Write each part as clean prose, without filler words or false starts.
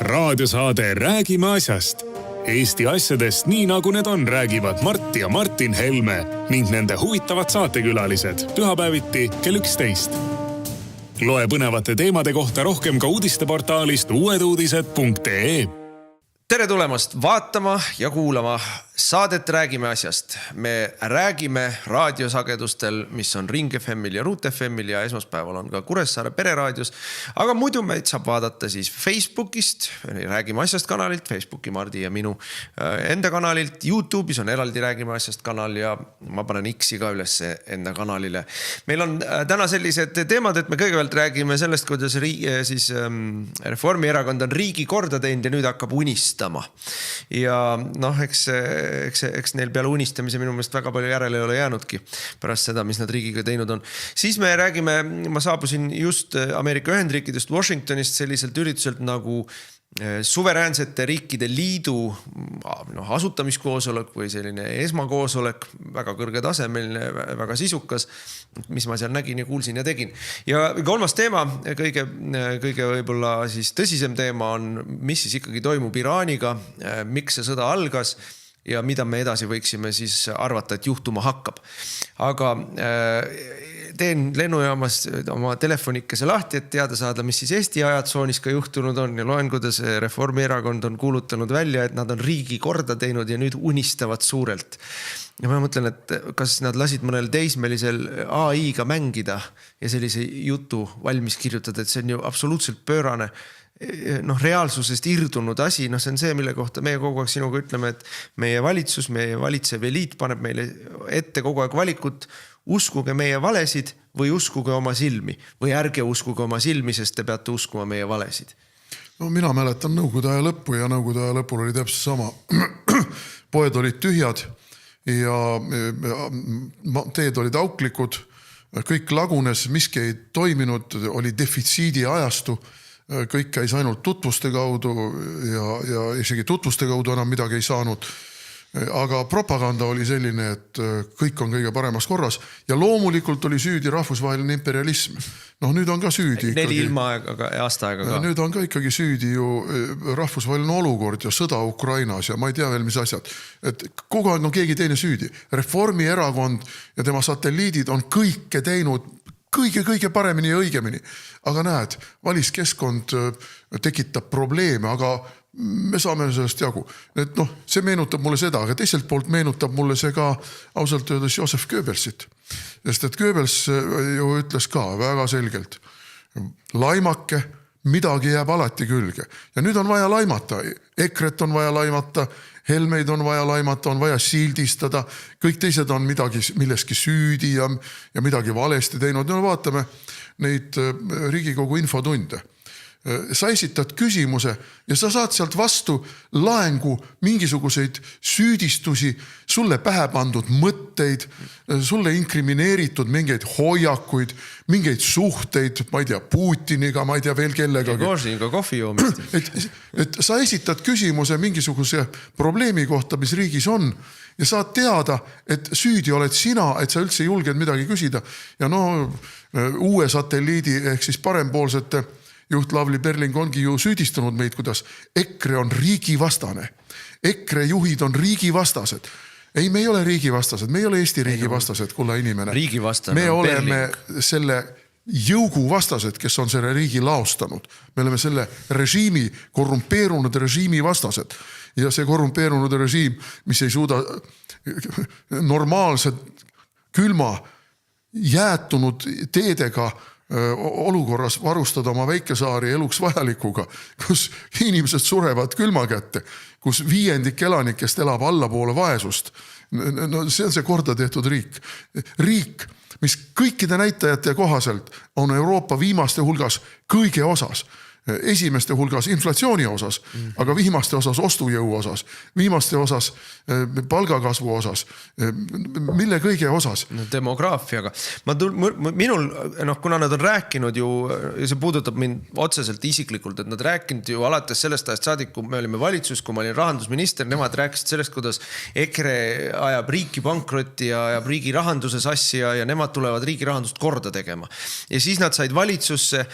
raadiosaade Räägime asjast. Eesti asjadest nii nagu need on, räägivad Mart ja Martin Helme ning nende huvitavad saatekülalised pühapäeviti kell 11. Loe põnevate teemade kohta rohkem ka uudisteportaalist uueduudised.ee. Tere tulemast vaatama ja kuulama saadet Räägime asjast. Me räägime raadiosagedustel, mis on Ring FMil ja Ruut FMil ja esmaspäeval on ka Kuressaare pereraadios. Aga muidu meid saab vaadata siis Facebookist, Räägime asjast kanalilt, Facebooki Mardi ja minu enda kanalilt. YouTube'is on eraldi Räägime asjast kanal ja ma panen X-i ka üles enda kanalile. Meil on täna sellised teemad, et me kõigepealt räägime sellest, kuidas Reformierakond on riigi korda teinud ja nüüd hakkab unistama. Ja eks neil peale unistamise minu meelest väga palju järele ei ole jäänudki pärast seda, mis nad riigiga teinud on. Siis me räägime, ma saabusin just Ameerika Ühendriikidest Washingtonist selliselt ürituselt nagu suveräänsete riikide liidu asutamiskoosolek või selline esmakoosolek, väga kõrge tasemeline, väga sisukas, mis ma seal nägin ja kuulsin ja tegin. Ja kolmas teema, kõige võib-olla siis tõsisem teema on, mis siis ikkagi toimub Iraaniga, miks see sõda algas ja mida me edasi võiksime siis arvata, et juhtuma hakkab. Aga teen lennujaamas oma telefonikese lahti, et teada saada, mis siis Eesti ajatsoonis ka juhtunud on ja loen, kuidas Reformierakond on kuulutanud välja, et nad on riigi korda teinud ja nüüd unistavad suurelt. Ja ma mõtlen, et kas nad lasid mõnel teismelisel AI-ga mängida ja sellise jutu valmis kirjutada, et see on ju absoluutselt pöörane reaalsusest irdunud asi, see on see, mille kohta meie kogu aeg sinuga ütleme, et meie valitsus, meie valitsev eliit paneb meile ette kogu aeg valikut, uskuge meie valesid või uskuge oma silmi või ärge uskuge oma silmi, sest te peate uskuma meie valesid. No mina mäletan nõukogude aja lõppu ja nõukogude aja lõpul oli täpselt sama. Poed olid tühjad ja teed olid auklikud, kõik lagunes, miski ei toiminud, oli defitsiidi ajastu, kõik käis ainult tutvuste kaudu ja isegi tutvuste kaudu enam midagi ei saanud. Aga propaganda oli selline, et kõik on kõige paremas korras ja loomulikult oli süüdi rahvusvaheline imperialism. Nüüd on ka süüdi. 4 ilma aasta aega ka. Nüüd on ka ikkagi süüdi ju rahvusvaheline olukord ja sõda Ukrainas ja ma ei tea veel, mis asjad. Et kogu aeg on keegi teine süüdi. Reformierakond ja tema satelliidid on kõike teinud kõige paremini ja õigemini. Aga näed, valiskeskkond tekitab probleeme, aga me saame sellest jagu. Et see meenutab mulle seda, aga teiselt poolt meenutab mulle see ka ausalt öeldes Joseph Goebbelsit. Sest et Goebbels ju ütles ka väga selgelt, laimake, midagi jääb alati külge. Ja nüüd on vaja laimata. Ekret on vaja laimata, Helmeid on vaja laimata, on vaja sildistada, kõik teised on milleski süüdi ja midagi valesti teinud. Vaatame neid Riigikogu infotunde. Sa esitad küsimuse ja sa saad sealt vastu laengu mingisuguseid süüdistusi, sulle pähe pandud mõtteid, sulle inkrimineeritud mingeid hoiakuid, mingeid suhteid, ma ei tea, Putiniga, ma ei tea veel kellega. Gorsiga kohvi joomist. Et sa esitad küsimuse mingisuguse probleemi kohta, mis riigis on ja saad teada, et süüdi oled sina, et sa üldse julged midagi küsida. Ja uue satelliidi ehk siis parempoolsete juht Lavly Perling ongi ju süüdistanud meid, kuidas EKRE on riigivastane. EKRE juhid on riigivastased. Ei, me ei ole riigivastased, me ei ole Eesti riigivastased, kulla inimene. Me oleme selle jõugu vastased, kes on selle riigi laostanud. Me oleme selle režiimi, korrumpeerunud režiimi vastased. Ja see korrumpeerunud režiim, mis ei suuda normaalse külma jäätunud teedega olukorras varustada oma väikesaari eluks vajalikuga, kus inimesed surevad külma kätte, kus 5% elanikest elab allapoole vaesust. See on see korda tehtud riik. Riik, mis kõikide näitajate kohaselt on Euroopa viimaste hulgas kõige osas. Esimeste hulgas inflatsiooni osas, aga viimaste osas ostujõu osas, viimaste osas palgakasvu osas, mille kõige osas? Demograafiaga. Minul, kuna nad on rääkinud ju, ja see puudutab mind otseselt isiklikult, et nad rääkinud ju alates sellest ajast saadik, kui me olime valitsus, kui ma olin rahandusminister, nemad rääkisid sellest, kuidas EKRE ajab riiki pankrotti ja ajab riigi rahanduse sassi ja nemad tulevad riigi rahandust korda tegema. Ja siis nad said valitsusse,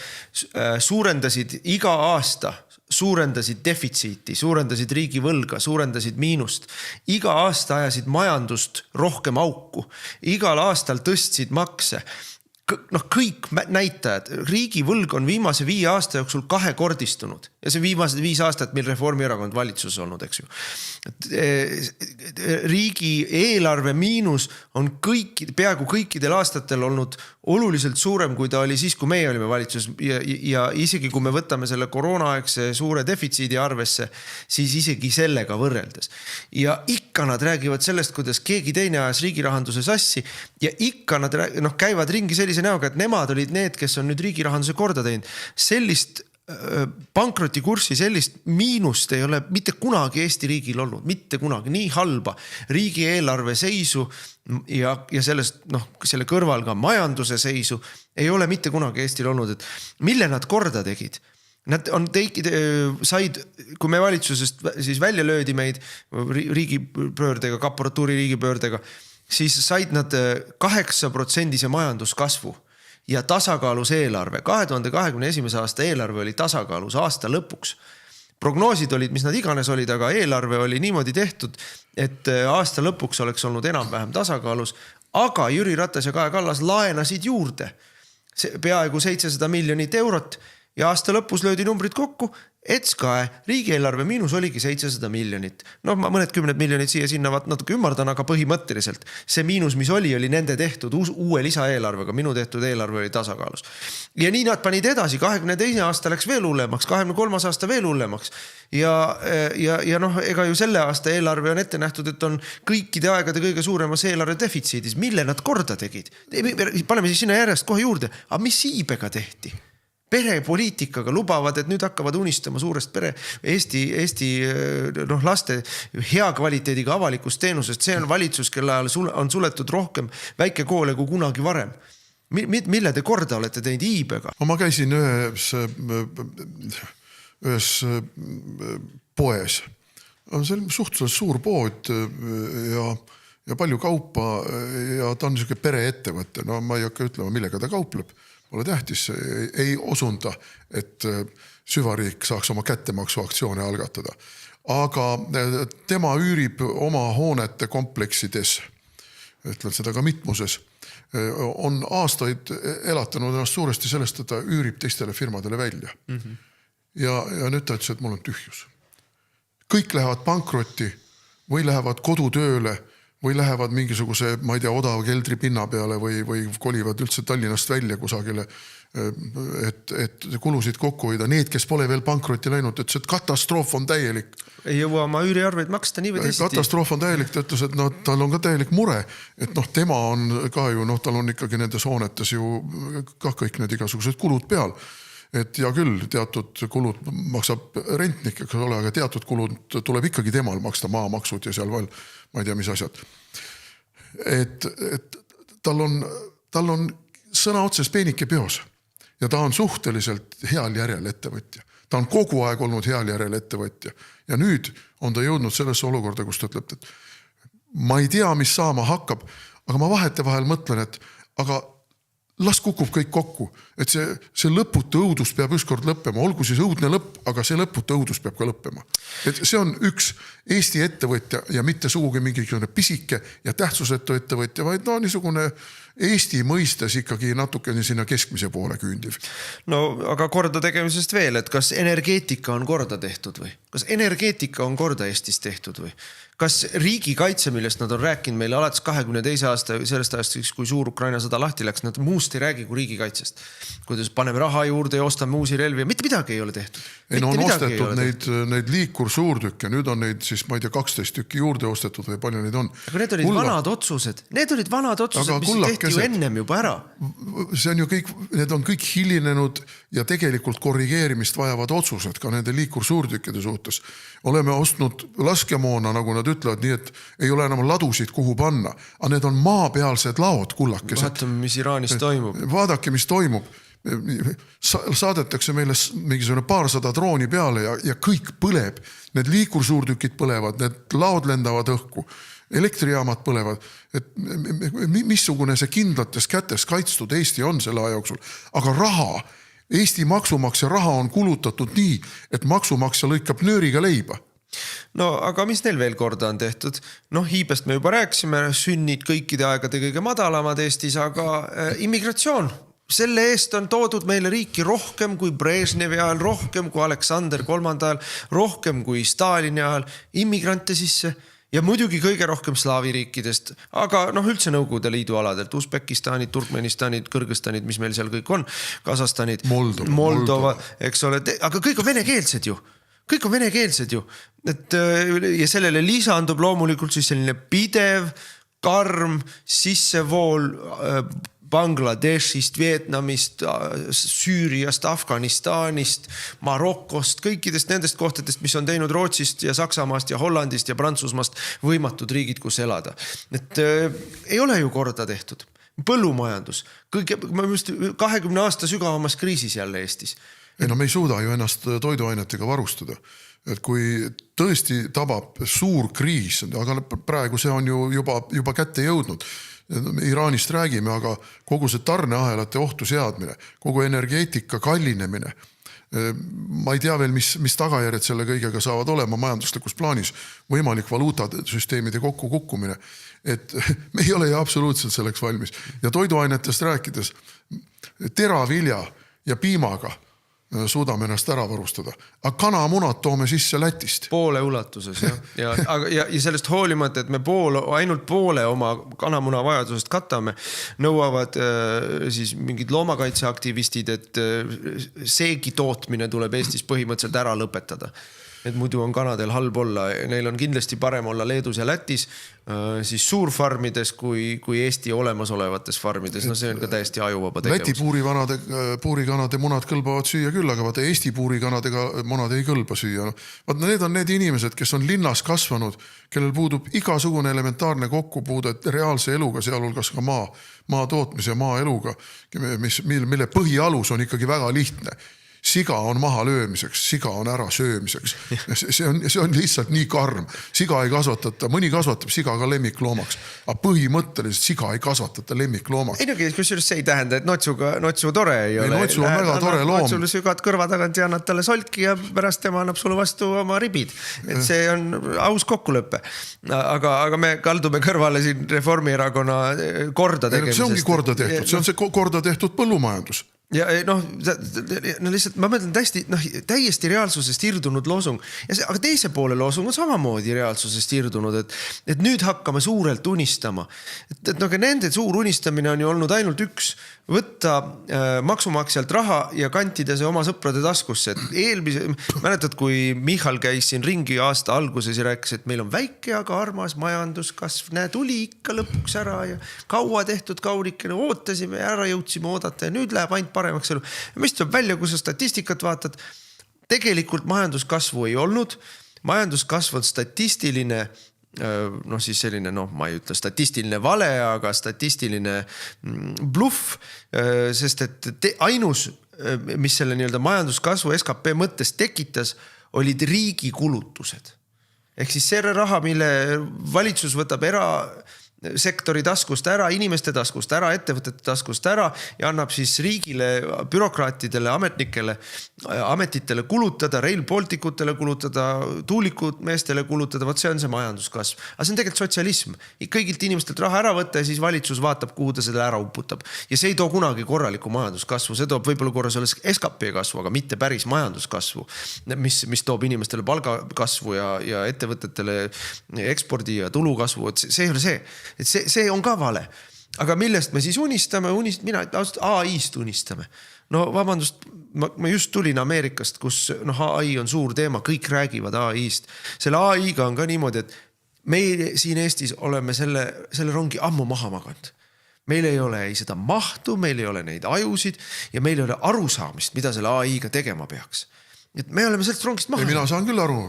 suurendasid iga aasta suurendasid defitsiiti, suurendasid riigi võlga, suurendasid miinust. Iga aasta ajasid majandust rohkem auku. Igal aastal tõstsid makse. Kõik näitajad. Riigi võlg on viimase 5 aasta jooksul 2-kordistunud. Ja see viimased 5 aastat, mil Reformierakond valitsus olnud, eks ju. Riigi eelarve miinus on peaaegu kõikidel aastatel olnud oluliselt suurem, kui ta oli siis, kui meie olime valitsus. Ja isegi kui me võtame selle koroonaaegse suure defitsiidi arvesse, siis isegi sellega võrreldes. Ja ikka nad räägivad sellest, kuidas keegi teine ajas riigi rahanduse sassi ja ikka nad käivad ringi sellise näoga, et nemad olid need, kes on nüüd riigi rahanduse korda teinud. Sellist pankrotikurssi, sellist miinust ei ole mitte kunagi Eesti riigil olnud, mitte kunagi nii halba riigi eelarve seisu ja sellest, selle kõrval ka majanduse seisu ei ole mitte kunagi Eestil olnud, et mille nad korda tegid. Nad said, kui me valitsusest siis välja löödi meid riigipöördega, kaporatuuri riigipöördega, siis said nad 8% majanduskasvu ja tasakaalus eelarve. 2021. aasta eelarve oli tasakaalus aasta lõpuks. Prognoosid olid, mis nad iganes olid, aga eelarve oli niimoodi tehtud, et aasta lõpuks oleks olnud enam-vähem tasakaalus, aga Jüri Ratas ja Kaja Kallas laenasid juurde peaaegu 700 miljonit eurot ja aasta lõpus löödi numbrid kokku, et SKAE riigieelarve miinus oligi 700 miljonit. Mõned 10 miljonit siia sinna natuke ümardan, aga põhimõtteliselt see miinus, mis oli nende tehtud uue lisaeelarvega, minu tehtud eelarve oli tasakaalus. Ja nii nad panid edasi, 22. aasta läks veel hullemaks, 23. aasta veel hullemaks. Ja ega ju selle aasta eelarve on ette nähtud, et on kõikide aegade kõige suuremas eelarve defitsiidis. Mille nad korda tegid? Paneme siis sinna järjest kohe juurde. Aga mis iibega tehti? Perepoliitikaga lubavad, et nüüd hakkavad unistama suurest Eesti laste hea kvaliteediga avalikust teenusest. See on valitsus, kelle ajal on suletud rohkem väikekoole kui kunagi varem. Mille te korda olete teinud iibega? Ma käisin ühes poes. See on suhteliselt suur pood ja palju kaupa ja ta on niisugune pereettevõte. Ma ei hakka ütlema, millega ta kaupleb. Pole tähtis, ei osunda, et süvariik saaks oma kättemaksuaktsioone algatada. Aga tema üürib oma hoonete kompleksides, ütlen seda ka mitmuses, on aastaid elatanud ennast suuresti sellest, et ta üürib teistele firmadele välja. Ja nüüd ta ütles, et mul on tühjus. Kõik lähevad pankrotti või lähevad kodutööle või lähevad mingisuguse, ma ei tea, odava keldri pinna peale või kolivad üldse Tallinnast välja kusagile, et kulusid kokku hoida. Need, kes pole veel pankrotti läinud, ütles, et katastroof on täielik. Ei jõua oma üüriarveid maksta nii või teisiti. Katastroof on täielik, ta ütles, et tal on ka täielik mure, et tema on ka ju, tal on ikkagi nendes hoonetes ju ka kõik need igasugused kulud peal. Et ja küll, teatud kulud maksab rentnik, aga teatud kulud tuleb ikkagi temal maksta maamaksud ja seal veel, ma ei tea, mis asjad. Et tal on sõna otses peenike peos ja ta on suhteliselt heal järel ettevõtja. Ta on kogu aeg olnud heal järel ettevõtja ja nüüd on ta jõudnud sellesse olukorda, kus ta ütleb, et ma ei tea, mis saama hakkab, aga ma vahetevahel mõtlen, et aga las kukub kõik kokku, et see lõputu õudus peab ükskord lõppema, olgu siis õudne lõpp, aga see lõputu õudus peab ka lõppema. Et see on üks Eesti ettevõtja ja mitte sugugi mingisugune pisike ja tähtsusetu ettevõtja, vaid niisugune Eesti mõistes ikkagi natukene sinna keskmise poole küündiv. Aga korda tegemisest veel, et kas energeetika on korda tehtud või? Kas energeetika on korda Eestis tehtud või? Kas riigikaitse, millest nad on rääkinud meile alates 22. aasta, sellest ajast, kui suur Ukraina sõda lahti läks, nad muust ei räägi kui riigikaitsest. Kuidas paneme raha juurde ja ostame uusi relvi, mitte midagi ei ole tehtud. On ostetud neid liikursuurtükke, nüüd on neid siis, ma ei tea, 12 tükki juurde ostetud või palju neid on. Aga need olid vanad otsused. Need olid vanad otsused, mis tehti ju ennem juba ära. See on ju kõik, need on kõik hilinenud ja tegelikult korrigeerimist vajavad otsused ka nende liikursuurtükkide suhtes. Oleme ostnud laskemoona, nagu nad ütlevad, nii et ei ole enam ladusid kuhu panna. Aga need on maapealsed laod, kullakesed. Vaatame, mis Iraanis toimub. Vaadake, mis toimub. Saadetakse meile mingisugune 200 drooni peale ja kõik põleb. Need liikursuurtükid põlevad, need laod lendavad õhku. Elektrijaamad põlevad. Et missugune see kindlates kätes kaitstud Eesti on selle aja jooksul. Aga raha Eesti maksumaksja raha on kulutatud nii, et maksumaksja lõikab nööriga leiba. No aga mis neil veel korda on tehtud? Noh, iibest me juba rääkisime, sünnid kõikide aegade kõige madalamad Eestis, aga immigratsioon. Selle eest on toodud meile riiki rohkem kui Brežnevi ajal, rohkem kui Aleksander III ajal, rohkem kui Stalini ajal, immigrante sisse ja muidugi kõige rohkem slaavi riikidest, aga noh, üldse Nõukogude Liidu aladelt, Usbekistanid, Turkmenistanid, Kõrgõzstanid, mis meil seal kõik on, Kasahstanid, Moldova, eks ole, aga kõik on venekeelsed ju. Kõik on venekeelsed ju. Ja sellele lisandub loomulikult siis selline pidev, karm, sissevool Bangladeshist, Vietnamist, Süüriast, Afganistanist, Marokost, kõikidest nendest kohtadest, mis on teinud Rootsist ja Saksamaast ja Hollandist ja Prantsusmaast võimatud riigid, kus elada. Ei ole ju korda tehtud. Põllumajandus. 20 aasta sügavamas kriisis jälle Eestis. Ei, no me ei suuda ju ennast toiduainetega varustada. Et kui tõesti tabab suur kriis, aga praegu see on ju juba kätte jõudnud. Iraanist räägime, aga kogu see tarneahelate ohtu seadmine, kogu energeetika kallinemine, ma ei tea veel, mis tagajärjed selle kõigega saavad olema majanduslikus plaanis, võimalik valuutasüsteemide kokku kukkumine, et me ei ole ju absoluutselt selleks valmis. Ja toiduainetest rääkides, teravilja ja piimaga suudame ennast ära varustada. Aga kanamunad toome sisse Lätist. Poole ulatuses, jah. Ja sellest hoolimata, et me ainult poole oma kanamuna vajadusest katame, nõuavad siis mingid loomakaitseaktivistid, et seegi tootmine tuleb Eestis põhimõtteliselt ära lõpetada. Et muidu on kanadel halb olla. Neil on kindlasti parem olla Leedus ja Lätis siis suurfarmides kui Eesti olemasolevates farmides. No see on ka täiesti ajuvaba tegevus. Läti puurikanade munad kõlbavad süüa küll, aga vaata Eesti puurikanadega munad ei kõlba süüa. Vaata, need on need inimesed, kes on linnas kasvanud, kellel puudub igasugune elementaarne kokkupuude reaalse eluga, sealhulgas ka maa tootmise ja maa eluga, mille põhialus on ikkagi väga lihtne. Siga on maha löömiseks, siga on ära söömiseks. See on lihtsalt nii karm. Siga ei kasvatata, mõni kasvatab siga ka lemmikloomaks, aga põhimõtteliselt siga ei kasvatata lemmikloomaks. Ei no, kusjuures see ei tähenda, et notsu tore ei ole. Notsu on väga tore loom. Notsule sügad kõrva tagant ja annad talle solki ja pärast tema annab sulle vastu oma ribid. Et see on aus kokkulepe. Aga me kaldume kõrvale siin Reformierakonna korda tegemisest. See ongi korda tehtud, see on see korda tehtud põllumajandus. Ja noh, lihtsalt ma mõtlen täiesti reaalsusest irdunud loosung. Aga teise poole loosung on samamoodi reaalsusest irdunud, et nüüd hakkame suurelt unistama. Et nende suur unistamine on ju olnud ainult üks, võtta maksumaksjalt raha ja kantida see oma sõprade taskusse. Mäletad, kui Michal käis siin ringi aasta alguses ja rääkis, et meil on väike, aga armas majanduskasv. Tuli ikka lõpuks ära ja kaua tehtud kaurikene, ootasime ja ära jõudsime oodata ja nüüd läheb ainult paremaks elu. Mis tuleb välja, kui sa statistikat vaatad? Tegelikult majanduskasvu ei olnud. Majanduskasv on statistiline, siis selline, ma ei ütle statistiline vale, aga statistiline bluff, sest et ainus, mis selle majanduskasvu SKP mõttes tekitas, olid riigi kulutused. Ehk siis see raha, mille valitsus võtab sektori taskust ära, inimeste taskust ära, ettevõtete taskust ära ja annab siis riigile, bürokraatidele, ametitele kulutada, Rail Balticutele kulutada, tuulikud meestele kulutada, see on see majanduskasv. Aga see on tegelikult sotsialism. Kõigilt inimestelt raha ära võtta ja siis valitsus vaatab, kuhu ta seda ära uputab. Ja see ei too kunagi korralikku majanduskasvu, see toob võib-olla korra selles SKP kasvu, aga mitte päris majanduskasvu, mis toob inimestele palgakasvu ja ettevõtetele ekspordi ja tulukasvu, see ei ole see. Et see on ka vale. Aga millest me siis unistame? Mina AI-st unistame. No vabandust, ma just tulin Ameerikast, kus AI on suur teema, kõik räägivad AI-st. Selle AI-ga on ka niimoodi, et meie siin Eestis oleme selle rongi ammu maha maganud. Meil ei ole ei seda mahtu, meil ei ole neid ajusid ja meil ei ole arusaamist, mida selle AI-ga tegema peaks. Et me oleme sellest rongist maha. Mina saan küll aru,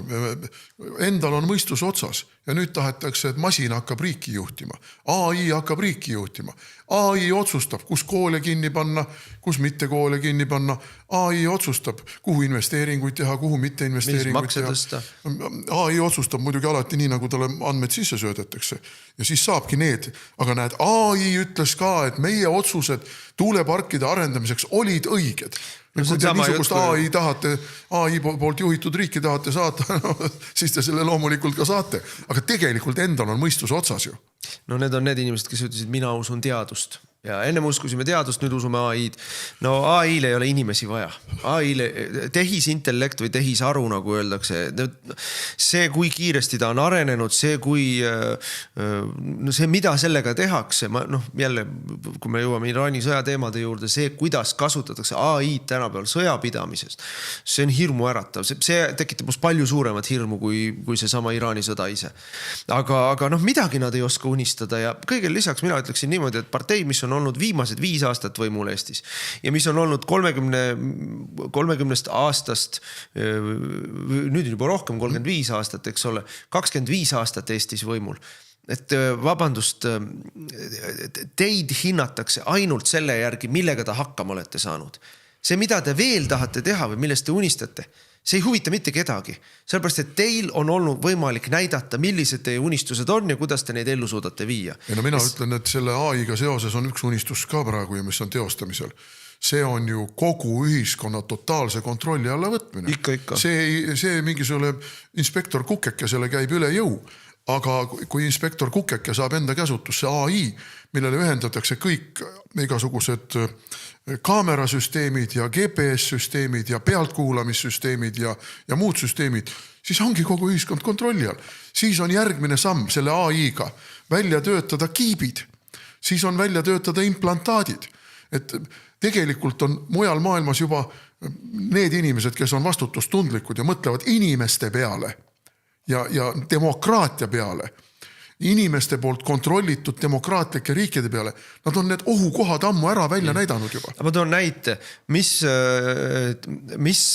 endal on mõistus otsas ja nüüd tahetakse, et masin hakkab riiki juhtima. AI hakkab riiki juhtima. AI otsustab, kus koole kinni panna, kus mitte koole kinni panna. AI otsustab, kuhu investeeringuid teha, kuhu mitte investeeringuid teha. AI otsustab muidugi alati nii, nagu talle andmed sisse söödetakse. Ja siis saabki need. Aga AI ütles ka, et meie otsused tuuleparkide arendamiseks olid õiged. Kui te niisugust AI poolt juhitud riiki tahate saata, no, siis te selle loomulikult ka saate. Aga tegelikult endal on mõistus otsas ju. No need on need inimesed, kes ütlesid, mina usun teadust. Ja ennem uskusime teadust, nüüd usume AI-d. No AI-le ei ole inimesi vaja. AI-le tehisintellekt või tehisaru, nagu öeldakse. See, kui kiiresti ta on arenenud, see, mida sellega tehakse. Jälle, kui me jõuame Iraani sõjateemade juurde, see, kuidas kasutatakse AI tänapäeval sõjapidamises, see on hirmu äratav. See tekitab must palju suuremat hirmu kui see sama Iraani sõda ise. Aga midagi nad ei oska unistada ja kõigel lisaks mina ütleksin niimoodi, et partei, mis on olnud viimased 5 aastat võimul Eestis ja mis on olnud 30 aastast, nüüd juba rohkem 35 aastat, eks ole, 25 aastat Eestis võimul. Et vabandust, teid hinnatakse ainult selle järgi, millega ta hakkama olete saanud. See, mida te veel tahate teha või millest te unistate, see ei huvita mitte kedagi. Sellepärast, et teil on olnud võimalik näidata, millised teie unistused on ja kuidas te neid ellu suudate viia. Ja mina ütlen, et selle AI-ga seoses on üks unistus ka praegu, mis on teostamisel. See on ju kogu ühiskonna totaalse kontrolli alla võtmine. Ikka. See mingisugune inspektor Kukekesele käib üle jõu. Aga kui inspektor Kukeke saab enda käsutusse AI, millele ühendatakse kõik igasugused kaamerasüsteemid ja GPS-süsteemid ja pealtkuulamissüsteemid ja muud süsteemid, siis ongi kogu ühiskond kontrolli all. Siis on järgmine samm selle AI-ga välja töötada kiibid, siis on välja töötada implantaadid. Et tegelikult on mujal maailmas juba need inimesed, kes on vastutustundlikud ja mõtlevad inimeste peale ja demokraatia peale, inimeste poolt kontrollitud demokraatlike riikide peale, nad on need ohukohad ammu ära välja näidanud juba. Ma toon näite, mis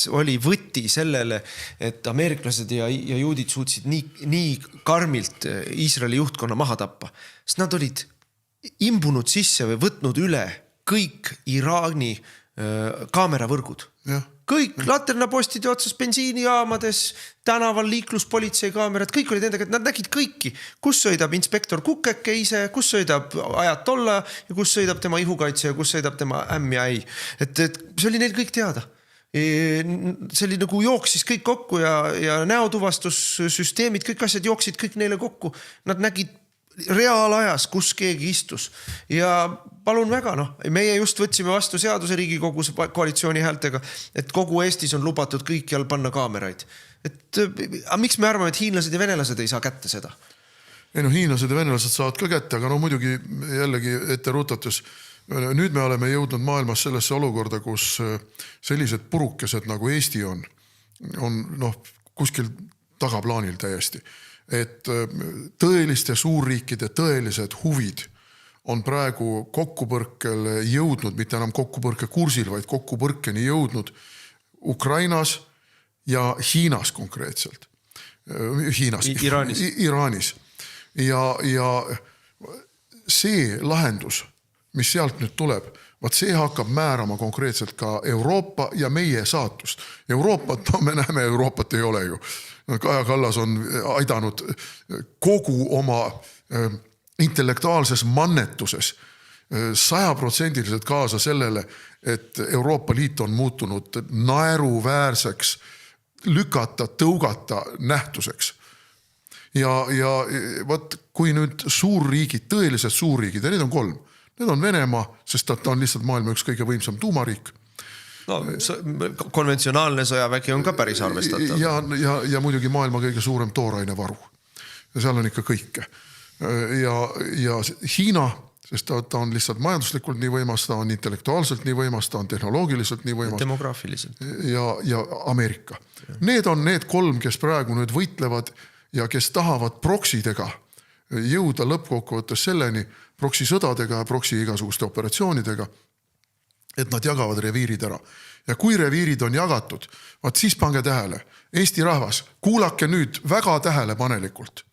oli võti sellele, et ameeriklased ja juudid suutsid nii karmilt Iisraeli juhtkonna maha tappa. Sest nad olid imbunud sisse või võtnud üle kõik Iraani kaameravõrgud. Kõik laternapostide otsas, bensiinijaamades, tänaval liikluspolitsei kaamerad, kõik olid endaga, nad nägid kõiki, kus sõidab inspektor Kukeke ise, kus sõidab Ajatolla ja kus sõidab tema ihukaitse ja kus sõidab tema ämm ja äi. Et see oli neil kõik teada. See oli nagu jooksis kõik kokku ja näotuvastussüsteemid, kõik asjad jooksid kõik neile kokku. Nad nägid reaalajas, kus keegi istus. Ja palun väga, meie just võtsime vastu seaduse Riigikogus koalitsiooni häältega, et kogu Eestis on lubatud kõikjal panna kaameraid. Aga miks me arvame, et hiinlased ja venelased ei saa kätte seda? Ei hiinlased ja venelased saavad ka kätte, aga muidugi jällegi ette rutates. Nüüd me oleme jõudnud maailmas sellesse olukorda, kus sellised purukesed nagu Eesti on kuskil tagaplaanil täiesti. Et tõeliste suurriikide tõelised huvid on praegu kokkupõrkel jõudnud, mitte enam kokkupõrke kursil, vaid kokkupõrkeni jõudnud Ukrainas ja Hiinas konkreetselt. Iraanis. Ja see lahendus, mis sealt nüüd tuleb, see hakkab määrama konkreetselt ka Euroopa ja meie saatust. Euroopat, me näeme, Euroopat ei ole ju. Kaja Kallas on aidanud kogu oma intellektuaalses mannetuses 100% kaasa sellele, et Euroopa Liit on muutunud naeruväärseks lükata, tõugata nähtuseks. Ja võt, kui nüüd suurriigid, tõelised suurriigid, ja need on 3. Need on Venemaa, sest ta on lihtsalt maailma üks kõige võimsam tuumariik. Konventsionaalne sõjavägi on ka päris arvestatav. Ja muidugi maailma kõige suurem toorainevaru. Ja seal on ikka kõike. Ja Hiina, sest ta on lihtsalt majanduslikult nii võimas, ta on intellektuaalselt nii võimas, ta on tehnoloogiliselt nii võimas. Demograafiliselt. Ja Ameerika. Need on need 3, kes praegu nüüd võitlevad ja kes tahavad proksidega jõuda lõppkokkuvõttes selleni, proksisõdadega ja proksi igasuguste operatsioonidega, et nad jagavad reviirid ära. Ja kui reviirid on jagatud, siis pange tähele, Eesti rahvas, kuulake nüüd väga tähelepanelikult,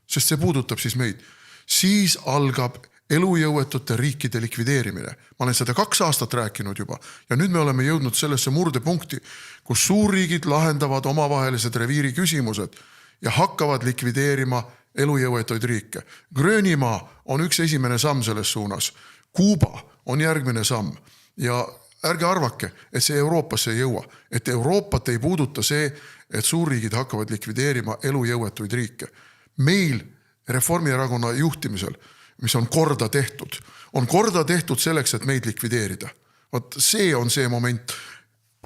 sest see puudutab siis meid, siis algab elujõuetute riikide likvideerimine. Ma olen seda 2 aastat rääkinud juba ja nüüd me oleme jõudnud sellesse murdepunkti, kus suurriigid lahendavad omavahelised reviiri küsimused ja hakkavad likvideerima elujõuetuid riike. Gröönimaa on üks esimene samm selles suunas. Kuuba on järgmine samm. Ja ärge arvake, et see Euroopasse ei jõua. Et Euroopat ei puuduta see, et suurriigid hakkavad likvideerima elujõuetuid riike. Meil Reformierakonna juhtimisel, mis on korda tehtud selleks, et meid likvideerida. Vot see on see moment.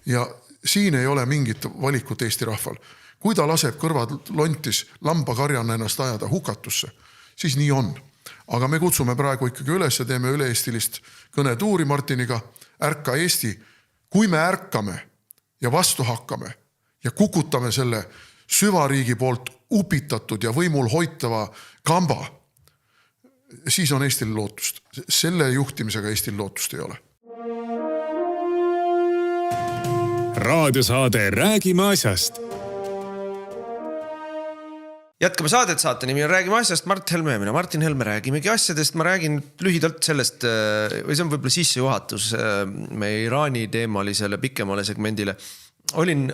Ja siin ei ole mingit valikut Eesti rahval. Kui ta laseb kõrvad lontis lambakarjana ennast ajada hukatusse, siis nii on. Aga me kutsume praegu ikkagi üles ja teeme üle-eestilist kõnetuuri Martiniga. Ärka Eesti. Kui me ärkame ja vastu hakkame ja kukutame selle süvariigi poolt upitatud ja võimul hoitava kamba, siis on Eestil lootust. Selle juhtimisega Eestil lootust ei ole. Raadiosaade Räägime asjast. Jätkame saadet, saate nimi on Räägime asjast, Mart Helme ja mina Martin Helme räägimegi asjadest. Ma räägin lühidalt sellest, või see on võib-olla sissejuhatus meie Iraani teemalisele pikemale segmendile. Olin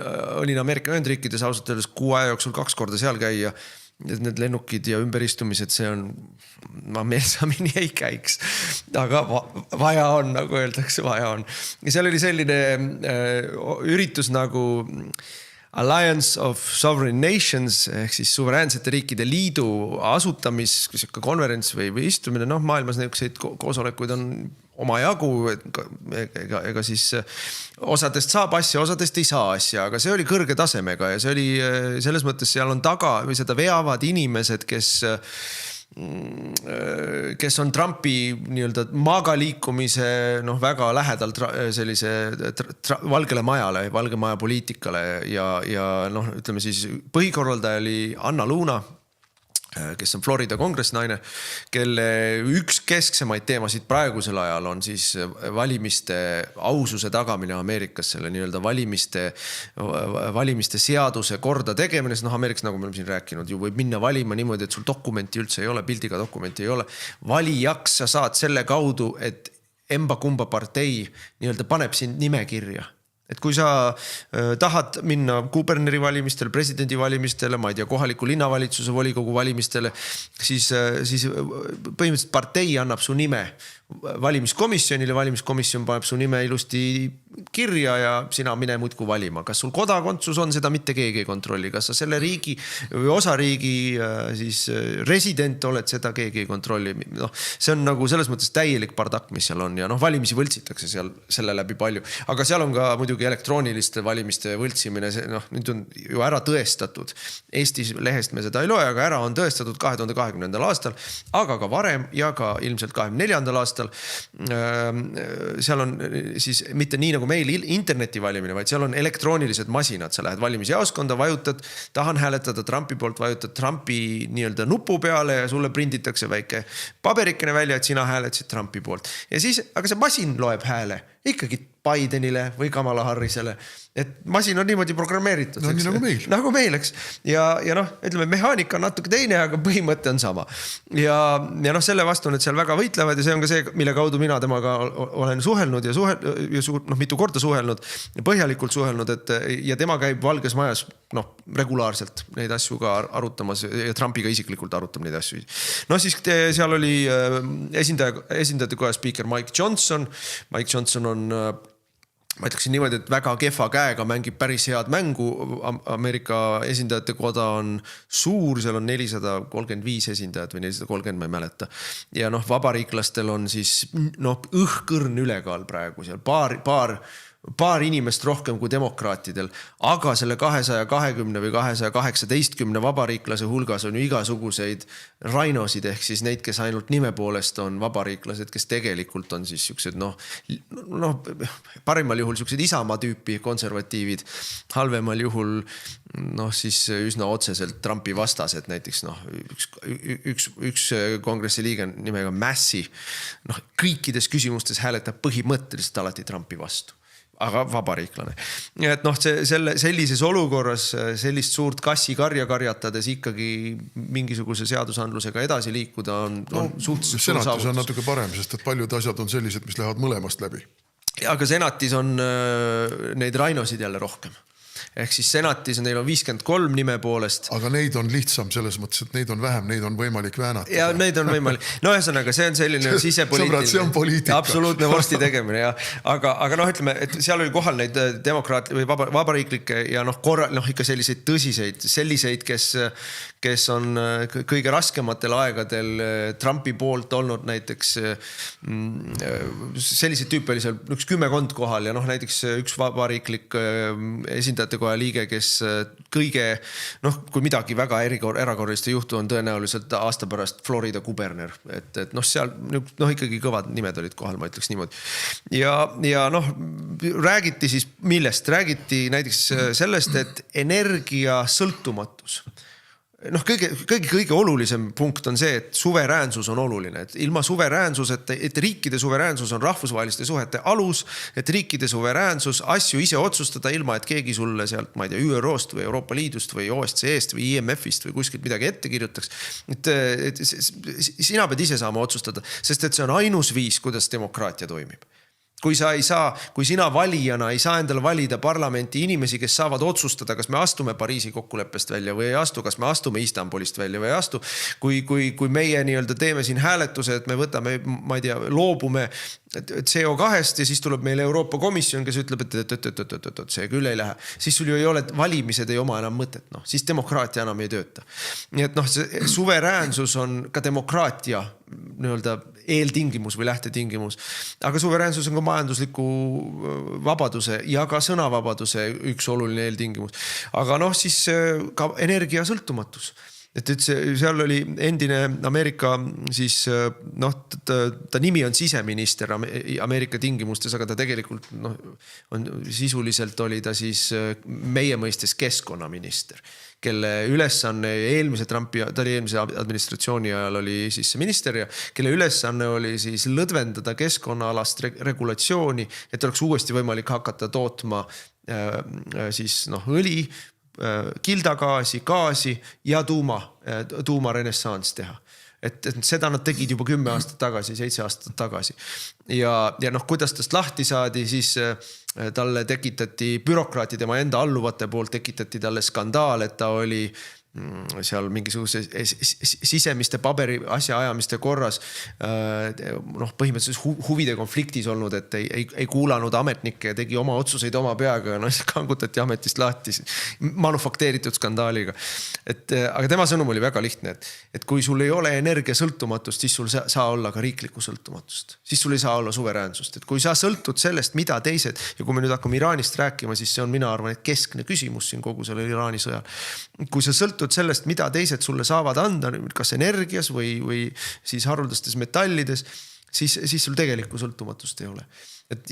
Ameerika Ühendriikides ausalt öeldes 6 aja jooksul 2 korda seal käia. Need lennukid ja ümberistumised, see on, ma meelsamini ei käiks, aga vaja on, nagu öeldakse, vaja on. Ja seal oli selline üritus nagu Alliance of Sovereign Nations ehk siis suveräänsete riikide liidu asutamis konverents või istumine, maailmas niisuguseid koosolekuid on omajagu, ega siis osadest saab asja, osadest ei saa asja, aga see oli kõrge tasemega ja see oli selles mõttes, seal on taga või seda veavad inimesed, kes on Trumpi nii-öelda maaga liikumise väga lähedalt sellise valgele majale, valge maja poliitikale ja ütleme siis põhikorraldaja oli Anna Luna, kes on Florida kongressnaine, kelle üks kesksemaid teemasid praegusel ajal on siis valimiste aususe tagamine Ameerikas, selle nii-öelda valimiste seaduse korda tegemine, sest Ameerikas, nagu me oleme siin rääkinud, ju võib minna valima niimoodi, et sul dokumenti üldse ei ole, pildiga dokumenti ei ole. Valijaks sa saad selle kaudu, et emba-kumba partei nii-öelda paneb sind nimekirja. Et kui sa tahad minna kuberneri valimistele, presidendi valimistele, ma ei tea, kohaliku linnavalitsuse volikogu valimistele, siis põhimõtteliselt partei annab su nime valimiskomisjonile, valimiskomisjon paneb su nime ilusti kirja ja sina mine muudku valima. Kas sul kodakondsus on, seda mitte keegi ei kontrolli. Kas sa selle riigi või osariigi siis resident oled, seda keegi ei kontrolli. See on nagu selles mõttes täielik bardak, mis seal on ja valimisi võltsitakse seal selle läbi palju. Aga seal on ka muidugi elektrooniliste valimiste võltsimine, nüüd on ju ära tõestatud. Eestis lehest me seda ei loe, aga ära on tõestatud 2020. aastal, aga ka varem ja ka ilmselt 2024. aastal. Seal on siis mitte nii nagu meil interneti valimine, vaid seal on elektroonilised masinad. Sa lähed valimisjaoskonda, vajutad, tahan hääletada Trumpi poolt, vajutad Trumpi nii-öelda nupu peale ja sulle prinditakse väike paberikene välja, et sina hääletasid Trumpi poolt. Ja siis, aga see masin loeb hääle ikkagi Bidenile või Kamala Harrisele. Et masin on niimoodi programmeeritud. No nii nagu meil. Nagu meil, eks. Ja ütleme, mehaanika on natuke teine, aga põhimõte on sama. Ja selle vastu on, et seal väga võitlevad ja see on ka see, mille kaudu mina temaga olen suhelnud ja mitu korda suhelnud, põhjalikult suhelnud, ja tema käib Valges Majas regulaarselt neid asju ka arutamas ja Trumpiga isiklikult arutab neid asju. Siis seal oli esindajate koja spiiker Mike Johnson. Mike Johnson on, ma ütleksin niimoodi, et väga kehva käega mängib päris head mängu. Ameerika esindajate koda on suur, seal on 435 esindajat või 430, ma ei mäleta. Ja vabariiklastel on siis õhkõrn ülekaal praegu seal, paar inimest rohkem kui demokraatidel, aga selle 220 või 218 vabariiklase hulgas on ju igasuguseid rainosid ehk siis neid, kes ainult nime poolest on vabariiklased, kes tegelikult on siis siuksed parimal juhul siuksed Isamaa tüüpi konservatiivid, halvemal juhul siis üsna otseselt Trumpi vastased, näiteks üks kongressi liige nimega Massi, kõikides küsimustes hääletab põhimõtteliselt alati Trumpi vastu. Aga vabariiklane. Et sellises olukorras sellist suurt kassi karja karjatades ikkagi mingisuguse seadusandlusega edasi liikuda on suhteliselt suur saavutus. Senatis on natuke parem, sest et paljud asjad on sellised, mis lähevad mõlemast läbi. Aga senatis on neid rainosid jälle rohkem. Ehk siis senatis neil on 53 nime poolest. Aga neid on lihtsam selles mõttes, et neid on vähem, neid on võimalik väänata. Ja neid on võimalik. No ühesõnaga, see on selline sisepoliitiline. See on poliitika. Absoluutne vorsti tegemine. Ja. Aga noh, ütleme, et seal oli kohal neid demokraat või vabariiklikke ja ikka selliseid tõsiseid, selliseid, kes on kõige raskematel aegadel Trumpi poolt olnud näiteks selliseid tüüpe oli seal üks 10 kohal ja näiteks üks vabariiklik esindajate koja liige, kes kõige, kui midagi väga erakorralist ei juhtu, on tõenäoliselt aasta pärast Florida guberner. Et seal ikkagi kõvad nimed olid kohal, ma ütleks niimoodi. Ja räägiti siis millest? Räägiti näiteks sellest, et energia sõltumatus. Kõige olulisem punkt on see, et suveräänsus on oluline. Et ilma suveräänsuseta, et riikide suveräänsus on rahvusvaheliste suhete alus, et riikide suveräänsus asju ise otsustada ilma, et keegi sulle sealt, ma ei tea, ÜRO-st või Euroopa Liidust või OSCE-st või IMF-ist või kuskilt midagi ette kirjutaks. Et sina pead ise saama otsustada, sest et see on ainus viis, kuidas demokraatia toimib. Kui sina valijana ei saa endale valida parlamenti inimesi, kes saavad otsustada, kas me astume Pariisi kokkuleppest välja või ei astu, kas me astume Istanbulist välja või ei astu. Kui meie teeme siin hääletuse, et me võtame, ma ei tea, loobume CO2-st ja siis tuleb meil Euroopa Komisjon, kes ütleb, et see küll ei lähe. Siis sul ju ei ole, valimised ei oma enam mõtet. Siis demokraatia enam ei tööta. Nii et see suveräänsus on ka demokraatia eeltingimus või lähtetingimus. Aga suveräänsus on ka majandusliku vabaduse ja ka sõnavabaduse üks oluline eeltingimus. Aga siis ka energia sõltumatus. Et seal oli endine Ameerika siis, ta nimi on siseminister Ameerika tingimustes, aga ta tegelikult sisuliselt oli ta siis meie mõistes keskkonnaminister, kelle ülesanne eelmise administratsiooni ajal oli siis minister ja kelle ülesanne oli siis lõdvendada keskkonnaalast regulatsiooni, et oleks uuesti võimalik hakata tootma siis õli, kildagaasi, gaasi ja tuumarenessants teha. Et seda nad tegid juba 10 aastat tagasi, 7 aastat tagasi. Ja kuidas tast lahti saadi, siis talle tekitati bürokraati tema enda alluvate poolt, tekitati talle skandaal, et ta oli seal mingisuguse sisemiste paberi asja ajamiste korras põhimõtteliselt huvide konfliktis olnud, et ei kuulanud ametnikke ja tegi oma otsuseid oma peaga ja kangutati ametist lahti manufakteeritud skandaaliga. Aga tema sõnum oli väga lihtne, et kui sul ei ole energia sõltumatust, siis sul saa olla ka riiklikku sõltumatust. Siis sul ei saa olla suveräänsust. Et kui sa sõltud sellest, mida teised, ja kui me nüüd hakkame Iraanist rääkima, siis see on, mina arvan, et keskne küsimus siin kogu selle Iraani sõjal. Kui sa sõltud sellest, mida teised sulle saavad anda, kas energias või siis haruldastes metallides, siis sul tegelikku sõltumatust ei ole.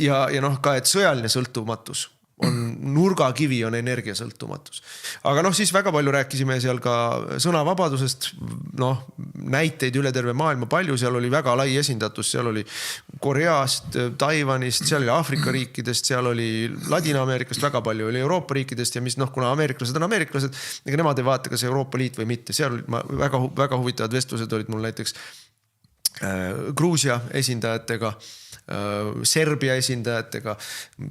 Ja ka, et sõjaline sõltumatus on nurgakivi, on energiasõltumatus. Aga siis väga palju rääkisime seal ka sõnavabadusest, näiteid üle terve maailma palju, seal oli väga lai esindatus, seal oli Koreast, Taiwanist, seal oli Aafrika riikidest, seal oli Ladina-Ameerikast väga palju, oli Euroopa riikidest ja mis kuna ameeriklased on ameeriklased, ega nemad ei vaata, kas Euroopa Liit või mitte. Seal olid väga huvitavad vestlused olid mul näiteks Gruusia esindajatega, Serbia esindajatega,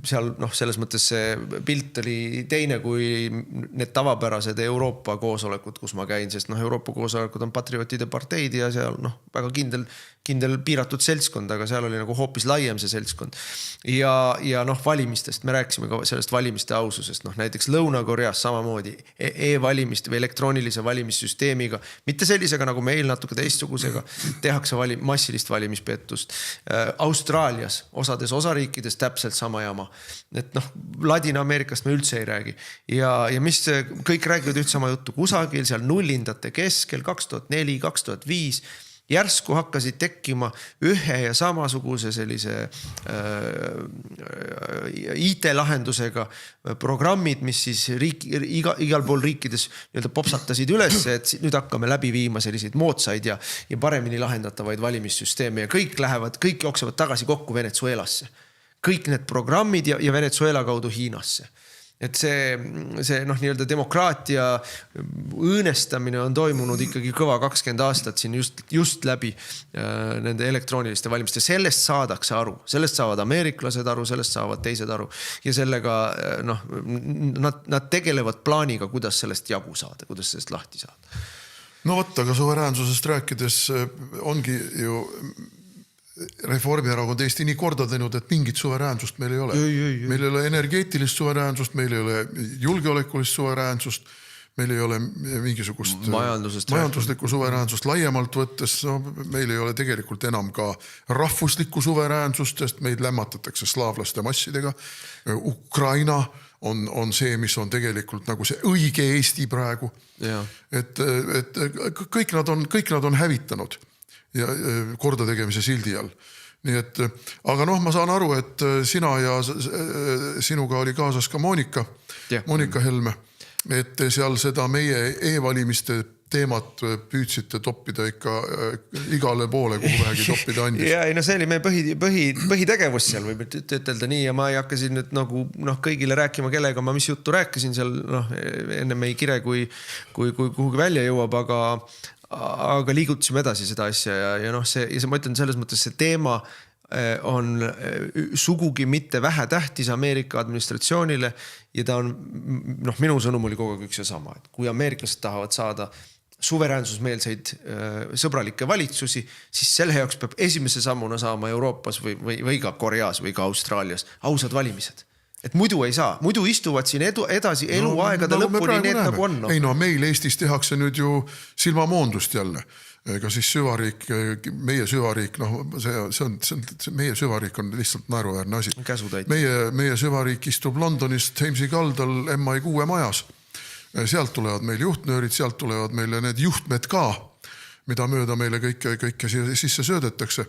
seal selles mõttes see pilt oli teine kui need tavapärased Euroopa koosolekud, kus ma käin, sest Euroopa koosolekud on patriotide parteid ja seal väga kindel piiratud seltskond, aga seal oli hoopis laiem see seltskond. Ja valimistest, me rääkisime ka sellest valimiste aususest, näiteks Lõuna-Koreas samamoodi e-valimiste või elektroonilise valimissüsteemiga, mitte sellisega nagu meil natuke teistsugusega, tehakse massilist valimispettust. Austraalias, osades osariikides täpselt sama jama. Et Ladina-Ameerikast me üldse ei räägi. Ja mis kõik räägivad üldse sama juttu kusagil, seal nullindate keskel 2004, 2005, järsku hakkasid tekkima ühe ja samasuguse sellise IT-lahendusega programmid, mis siis igal pool riikides popsatasid üles, et nüüd hakkame läbi viima selliseid moodsaid ja paremini lahendatavaid valimissüsteeme ja kõik jooksevad tagasi kokku Venezuelasse. Kõik need programmid ja Venezuela kaudu Hiinasse. Et see nii-öelda demokraatia õõnestamine on toimunud ikkagi kõva 20 aastat siin just läbi nende elektrooniliste valimiste. Sellest saadakse aru, sellest saavad ameeriklased aru, sellest saavad teised aru ja sellega nad tegelevad plaaniga, kuidas sellest jagu saada, kuidas sellest lahti saada. No võtta, aga suveräänsusest rääkides ongi ju Reformierakond Eesti nii korda teinud, et mingit suveräänsust meil ei ole. Meil ei ole energeetilist suveräänsust, meil ei ole julgeolekulist suveräänsust, meil ei ole mingisugust majanduslikku suveräänsust laiemalt võttes. No, meil ei ole tegelikult enam ka rahvuslikku suveräänsust, sest meid lämmatatakse slaavlaste massidega. Ukraina on see, mis on tegelikult nagu see õige Eesti praegu. Et kõik nad on hävitanud ja korda tegemise sildi all. Nii et, aga ma saan aru, et sina ja sinuga oli kaasas ka Monika Helme, et seal seda meie e-valimiste teemat püüdsite toppida ikka igale poole, kuhu vähegi toppida andis. Ja, see oli meie põhitegevus seal, võib ütelda nii, ja ma ei hakka siin nüüd nagu kõigile rääkima, kellega ma mis juttu rääkisin seal, enne meie kire, kui kuhugi välja jõuab, aga liigutasime edasi seda asja ja ma ütlen selles mõttes, see teema on sugugi mitte vähe tähtis Ameerika administratsioonile ja ta on, minu sõnum oli kogu aeg üks ja sama, et kui ameeriklased tahavad saada suveräänsusmeelseid sõbralikke valitsusi, siis selle jaoks peab esimese sammuna saama Euroopas või ka Koreas või ka Austraalias ausad valimised. Et muidu ei saa, muidu istuvad siin edasi eluaegade lõpuni need nagu on. Ei meil Eestis tehakse nüüd ju silmamoondust jälle. Ega siis süvariik, meie süvariik, meie süvariik on lihtsalt naeruväärne asi. Meie süvariik istub Londonis Thamesi kaldal MI6 majas. Sealt tulevad meil juhtnöörid, sealt tulevad meile need juhtmed ka, mida mööda meile kõike sisse söödetakse.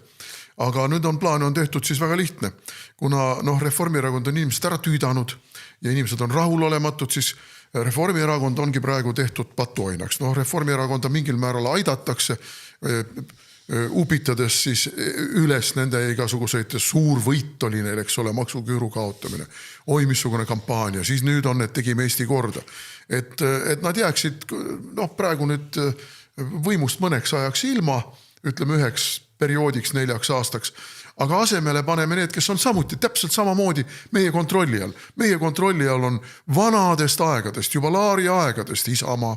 Aga nüüd plaan on tehtud siis väga lihtne. Kuna Reformierakond on inimesed ära tüüdanud ja inimesed on rahulolematud, siis Reformierakond ongi praegu tehtud patuoinaks. Reformierakonda mingil määral aidatakse, upitades siis üles nende igasuguseid suur võit oli neil, eks ole, maksuküüru kaotamine. Oi, missugune kampaania. Siis nüüd on, et tegime Eesti korda. Et nad jääksid praegu nüüd võimust mõneks ajaks ilma, ütleme üheks perioodiks 4 aastaks, aga asemele paneme need, kes on samuti täpselt samamoodi meie kontrolli all. Meie kontrolli all on vanadest aegadest, juba Laari aegadest Isamaa.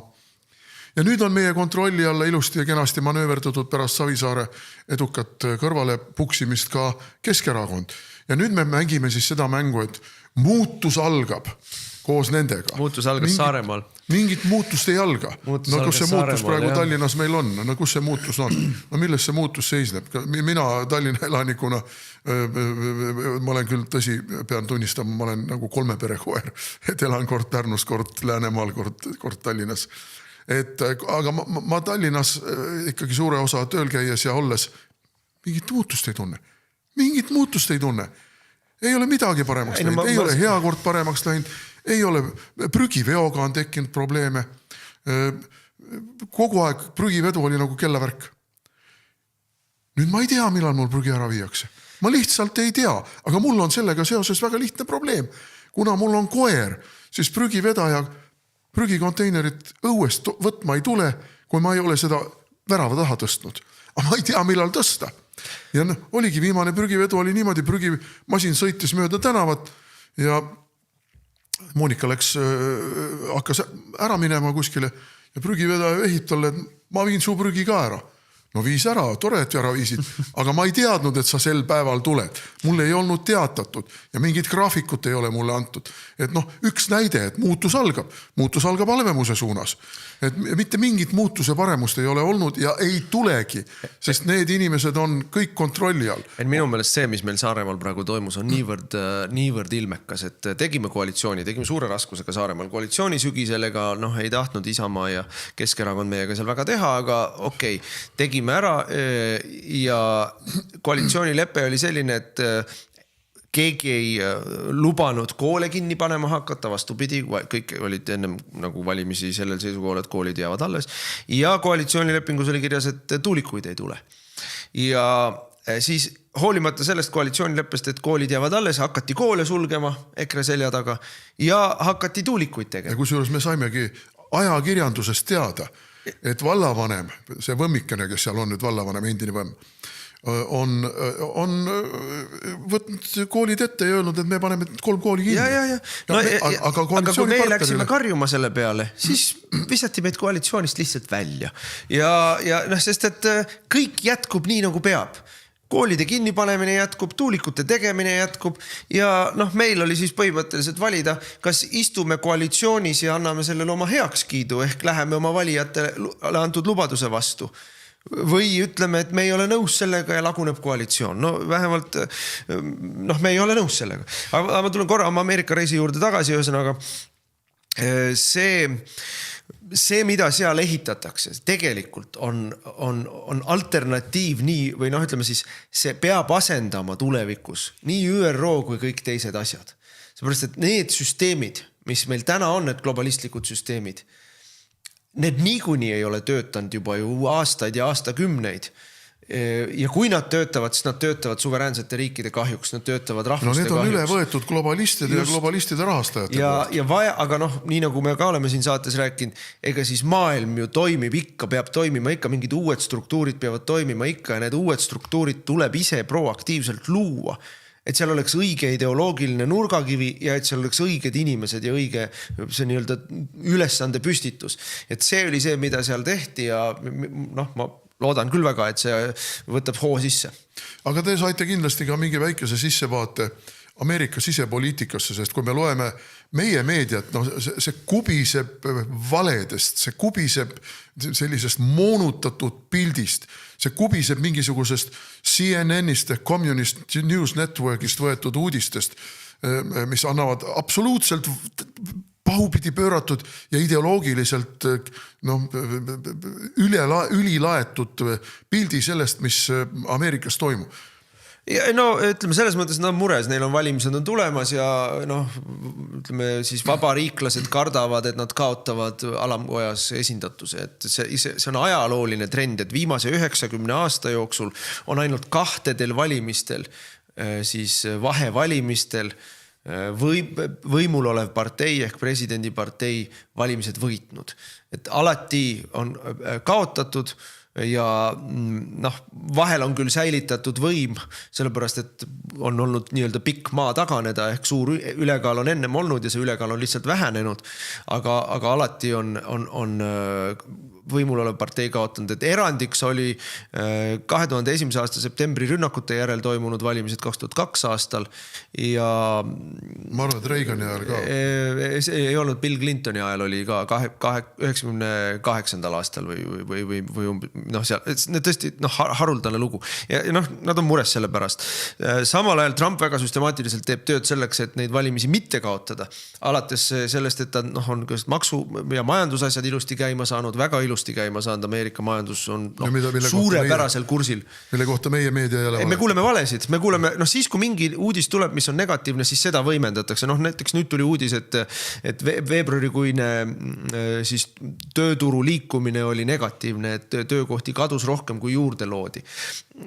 Ja nüüd on meie kontrolli alla ilusti ja kenasti manööverdatud pärast Savisaare edukat kõrvale puksimist ka Keskerakond. Ja nüüd me mängime siis seda mängu, et muutus algab koos nendega. Muutus algas Saaremaal. Mingit muutust ei alga. Kus see muutus praegu Tallinnas meil on? Kus see muutus on? Milles see muutus seisneb? Mina Tallinna elanikuna, ma olen küll tõsi, pean tunnistama, ma olen nagu 3 perekoer, et elan kord Pärnus, kord Läänemaal, kord Tallinnas. Aga ma Tallinnas ikkagi suure osa tööl käies ja olles mingit muutust ei tunne. Mingit muutust ei tunne. Ei ole midagi paremaks läinud, ei ole hea kord paremaks läinud, ei ole prügiveoga on tekkinud probleeme. Kogu aeg prügivedu oli nagu kellavärk. Nüüd ma ei tea, millal mul prügi ära viiakse. Ma lihtsalt ei tea, aga mul on sellega seoses väga lihtne probleem. Kuna mul on koer, siis prügivedaja prügikonteinerit õuest võtma ei tule, kui ma ei ole seda värava taha tõstnud. Aga ma ei tea, millal tõsta. Ja oligi viimane prügivedu oli niimoodi, prügimasin sõitis mööda tänavat ja Monika hakkas ära minema kuskile ja prügivedaja ehib talle, et ma viin su prügi ka ära. No viis ära, tore, et ära viisid, aga ma ei teadnud, et sa sel päeval tuled. Mulle ei olnud teatatud ja mingit graafikut ei ole mulle antud. Et üks näide, et muutus algab halvemuse suunas. Et mitte mingit muutuse paremust ei ole olnud ja ei tulegi, sest need inimesed on kõik kontrolli all. Minu meelest see, mis meil Saaremaal praegu toimus, on niivõrd ilmekas, et tegime suure raskusega Saaremaal koalitsiooni sügiselega, ei tahtnud Isamaa ja Keskerakond meiega seal väga teha, aga okei, tegime ära ja koalitsioonilepe oli selline, et keegi ei lubanud koole kinni panema hakata, vastupidi, kõik olid ennem nagu valimisi sellel seisukohal, et koolid jäävad alles ja koalitsioonilepingus oli kirjas, et tuulikuid ei tule. Ja siis hoolimata sellest koalitsioonileppest, et koolid jäävad alles, hakati koole sulgema EKRE selja taga ja hakati tuulikuid tegema. Ja kusjuures me saimegi ajakirjandusest teada, et vallavanem, see võmmikene, kes seal on nüüd vallavanem, endine võmm, on võtnud koolid ette ja öelnud, et me paneme 3 kooli kinni. Aga kui me läksime karjuma selle peale, siis visati meid koalitsioonist lihtsalt välja. Ja sest et kõik jätkub nii, nagu peab. Koolide kinnipanemine jätkub, tuulikute tegemine jätkub ja meil oli siis põhimõtteliselt valida, kas istume koalitsioonis ja anname sellele oma heakskiidu ehk läheme oma valijatele antud lubaduse vastu. Või ütleme, et me ei ole nõus sellega ja laguneb koalitsioon. No vähemalt me ei ole nõus sellega. Aga ma tulen korra oma Ameerika reisi juurde tagasi, ühesõnaga see, mida seal ehitatakse, tegelikult on alternatiiv nii, või ütleme siis, see peab asendama tulevikus nii ÜRO kui kõik teised asjad. Seepärast, et need süsteemid, mis meil täna on, need globalistlikud süsteemid, need niikuinii ei ole töötanud juba ju aastaid ja aastakümneid. Ja kui nad töötavad, siis nad töötavad suveräänsete riikide kahjuks, nad töötavad rahvuste kahjuks. Need on üle võetud globalistide ja globalistide rahastajate. Aga nii nagu me ka oleme siin saates rääkinud, ega siis maailm ju toimib ikka, peab toimima ikka, mingid uued struktuurid peavad toimima ikka ja need uued struktuurid tuleb ise proaktiivselt luua. Et seal oleks õige ideoloogiline nurgakivi ja et seal oleks õiged inimesed ja õige see nii-öelda ülesande püstitus. Et see oli see, mida seal tehti ja ma loodan küll väga, et see võtab hoo sisse. Aga te saite kindlasti ka mingi väikese sissevaate Ameerika sisepoliitikasse, sest kui me loeme meie meediat, see kubiseb valedest, see kubiseb sellisest moonutatud pildist, see kubiseb mingisugusest CNN-ist ehk Communist News Networkist võetud uudistest, mis annavad absoluutselt pahupidi pööratud ja ideoloogiliselt ülilaetud pildi sellest, mis Ameerikas toimub. Ja ütleme selles mõttes nad on mures, neil on valimised on tulemas ja ütleme siis vabariiklased kardavad, et nad kaotavad alamkojas esindatuse. Et see on ajalooline trend, et viimase 90 aasta jooksul on ainult 2 valimistel, siis vahevalimistel võimul olev partei ehk presidendipartei valimised võitnud. Et alati on kaotatud ja vahel on küll säilitatud võim, sellepärast, et on olnud nii-öelda pikk maa taganeda ehk suur ülekaal on ennem olnud ja see ülekaal on lihtsalt vähenenud, aga alati on võimul olev partei kaotanud, et erandiks oli 2001. aasta septembri rünnakute järel toimunud valimised 2002 aastal ja ma arvan, et Reagani ajal ka. Ei olnud, Bill Clintoni ajal oli ka 98. aastal või tõesti haruldane lugu ja nad on mures selle pärast. Samal ajal Trump väga süstemaatiliselt teeb tööd selleks, et neid valimisi mitte kaotada. Alates sellest, et ta on maksu- ja majandusasjad ilusti käima saanud, väga ilusti käima saanud, Ameerika majandus on suurepärasel kursil. Mille kohta meie meedia jälle me kuuleme valesid, me kuuleme, siis kui mingi uudis tuleb, mis on negatiivne, siis seda võimendatakse. Näiteks nüüd tuli uudis, et veebruarikuine siis tööturu liikumine oli negatiivne, et töökohti kadus rohkem kui juurde loodi.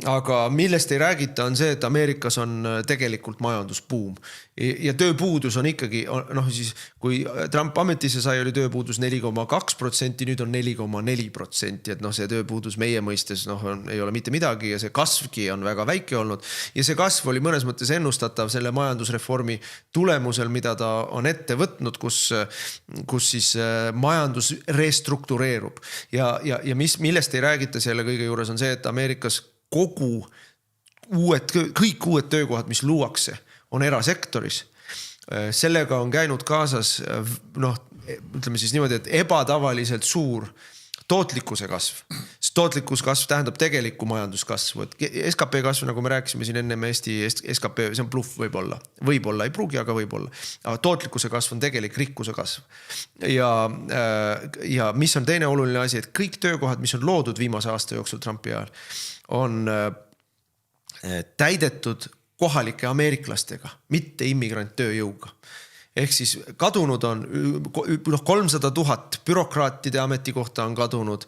Aga millest ei räägita on see, et Ameerikas on tegelikult majandusbuum ja tööpuudus on ikkagi, siis kui Trump ametisse sai, oli tööpuudus 4,2%, nüüd on 4,4%, et see tööpuudus meie mõistes ei ole mitte midagi ja see kasvgi on väga väike olnud ja see kasv oli mõnes mõttes ennustatav selle majandusreformi tulemusel, mida ta on ette võtnud, kus siis majandus restruktureerub ja millest ei räägita selle kõige juures on see, et Ameerikas kõik uued töökohad, mis luuakse, on erasektoris. Sellega on käinud kaasas, ütleme siis niimoodi, et ebatavaliselt suur tootlikkuse kasv. Tootlikkus kasv tähendab tegelikku majanduskasvu. SKP kasv, nagu me rääkisime siin ennem Eesti SKP, see on bluff võib-olla. Võib-olla, ei pruugi, aga võib-olla. Aga tootlikkuse kasv on tegelik rikkuse kasv. Ja mis on teine oluline asi, et kõik töökohad, mis on loodud viimase aasta jooksul Trumpi ajal, on täidetud kohalike ameeriklastega, mitte immigranttööjõuga. Ehk siis kadunud on 300 000 bürokraatide ametikohta on kadunud,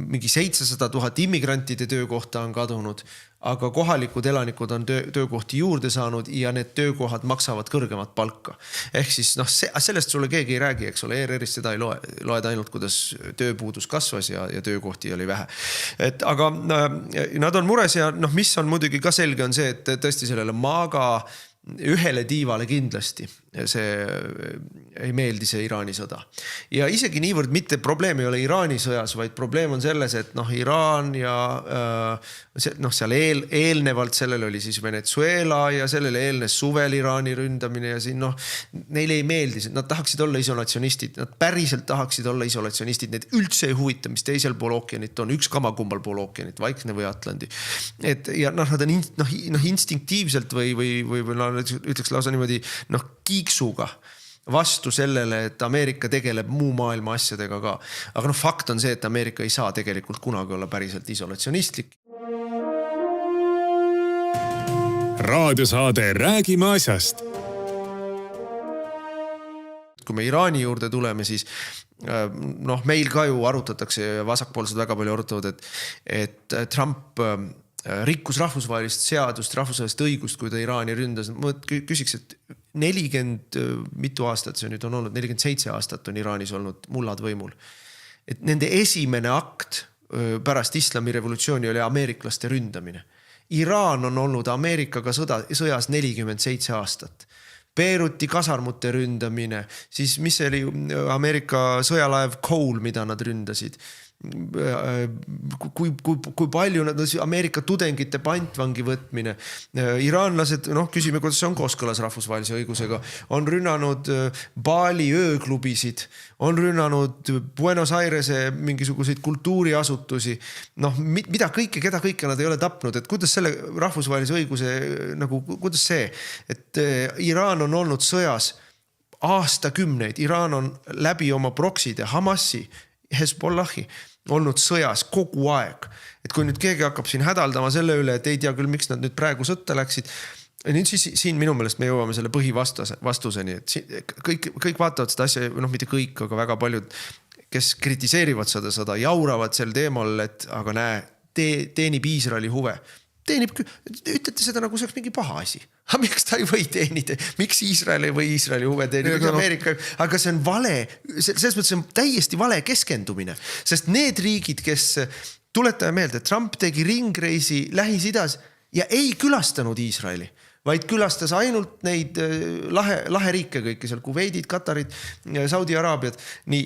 mingi 700 000 immigrantide töökohta on kadunud, aga kohalikud elanikud on töökohti juurde saanud ja need töökohad maksavad kõrgemat palka. Ehk siis sellest sulle keegi ei räägi, eks ole, ERR-ist seda ei loed ainult, kuidas tööpuudus kasvas ja töökohti oli vähe. Aga nad on mures ja mis on muidugi ka selge on see, et tõesti sellele maaga ühele tiivale kindlasti see ei meeldi see Iraani sõda. Ja isegi niivõrd mitte probleem ei ole Iraani sõjas, vaid probleem on selles, et Iraan ja seal eelnevalt sellele oli siis Venezuela ja sellele eelnes suvel Iraani ründamine ja siin neile ei meeldi, nad tahaksid olla isolatsionistid, nad päriselt tahaksid olla isolatsionistid, need üldse ei huvita, mis teisel pool ookeanit on, üks kamakumbal pool ookeanit, Vaikne või Atlandi. Ja nad on instinktiivselt või ütleks lausa niimoodi kiiksuga vastu sellele, et Ameerika tegeleb muu maailma asjadega ka. Aga fakt on see, et Ameerika ei saa tegelikult kunagi olla päriselt isolatsionistlik. Raadiosaade Räägime asjast. Kui me Iraani juurde tuleme, siis meil ka ju arutatakse ja vasakpoolsed väga palju arutavad, et Trump rikkus rahvusvahelist seadust, rahvusvahelist õigust, kui ta Iraani ründas. Ma küsiks, et 40 mitu aastat, see nüüd on olnud, 47 aastat on Iraanis olnud mullad võimul. Et nende esimene akt pärast islami revolutsiooni oli ameeriklaste ründamine. Iraan on olnud Ameerikaga sõjas 47 aastat. Beiruti kasarmute ründamine, siis mis oli Ameerika sõjalaev Cole, mida nad ründasid. Kui palju nad Ameerika tudengite pantvangi võtmine. Iraanlased, küsime, kuidas see on kooskõlas rahvusvahelise õigusega, on rünnanud Bali ööklubisid, on rünnanud Buenos Airese mingisuguseid kultuuriasutusi. Mida kõike, keda kõike nad ei ole tapnud, et kuidas selle rahvusvahelise õiguse, kuidas see, et Iraan on olnud sõjas aastakümneid, Iraan on läbi oma prokside, Hamasi, Hezbollahi olnud sõjas kogu aeg. Et kui nüüd keegi hakkab siin hädaldama selle üle, et ei tea küll, miks nad nüüd praegu sõtta läksid, nüüd siis siin minu meelest me jõuame selle põhivastuseni, et kõik vaatavad seda asja, mitte kõik, aga väga paljud, kes kritiseerivad seda, jauravad sel teemal, et aga näe, teenib Iisraeli huve. Ütlete seda nagu see oleks mingi paha asi. Aga miks ta ei või teenida? Miks Iisrael ei või Iisraeli huve teenida? Miks Ameerika? Aga see on vale, selles mõttes on täiesti vale keskendumine. Sest need riigid, kes tuletame meelde, Trump tegi ringreisi Lähis-Idas ja ei külastanud Iisraeli, vaid külastas ainult neid lahe riike kõiki seal, Kuveidid, Katarid, Saudi Araabiad. Nii,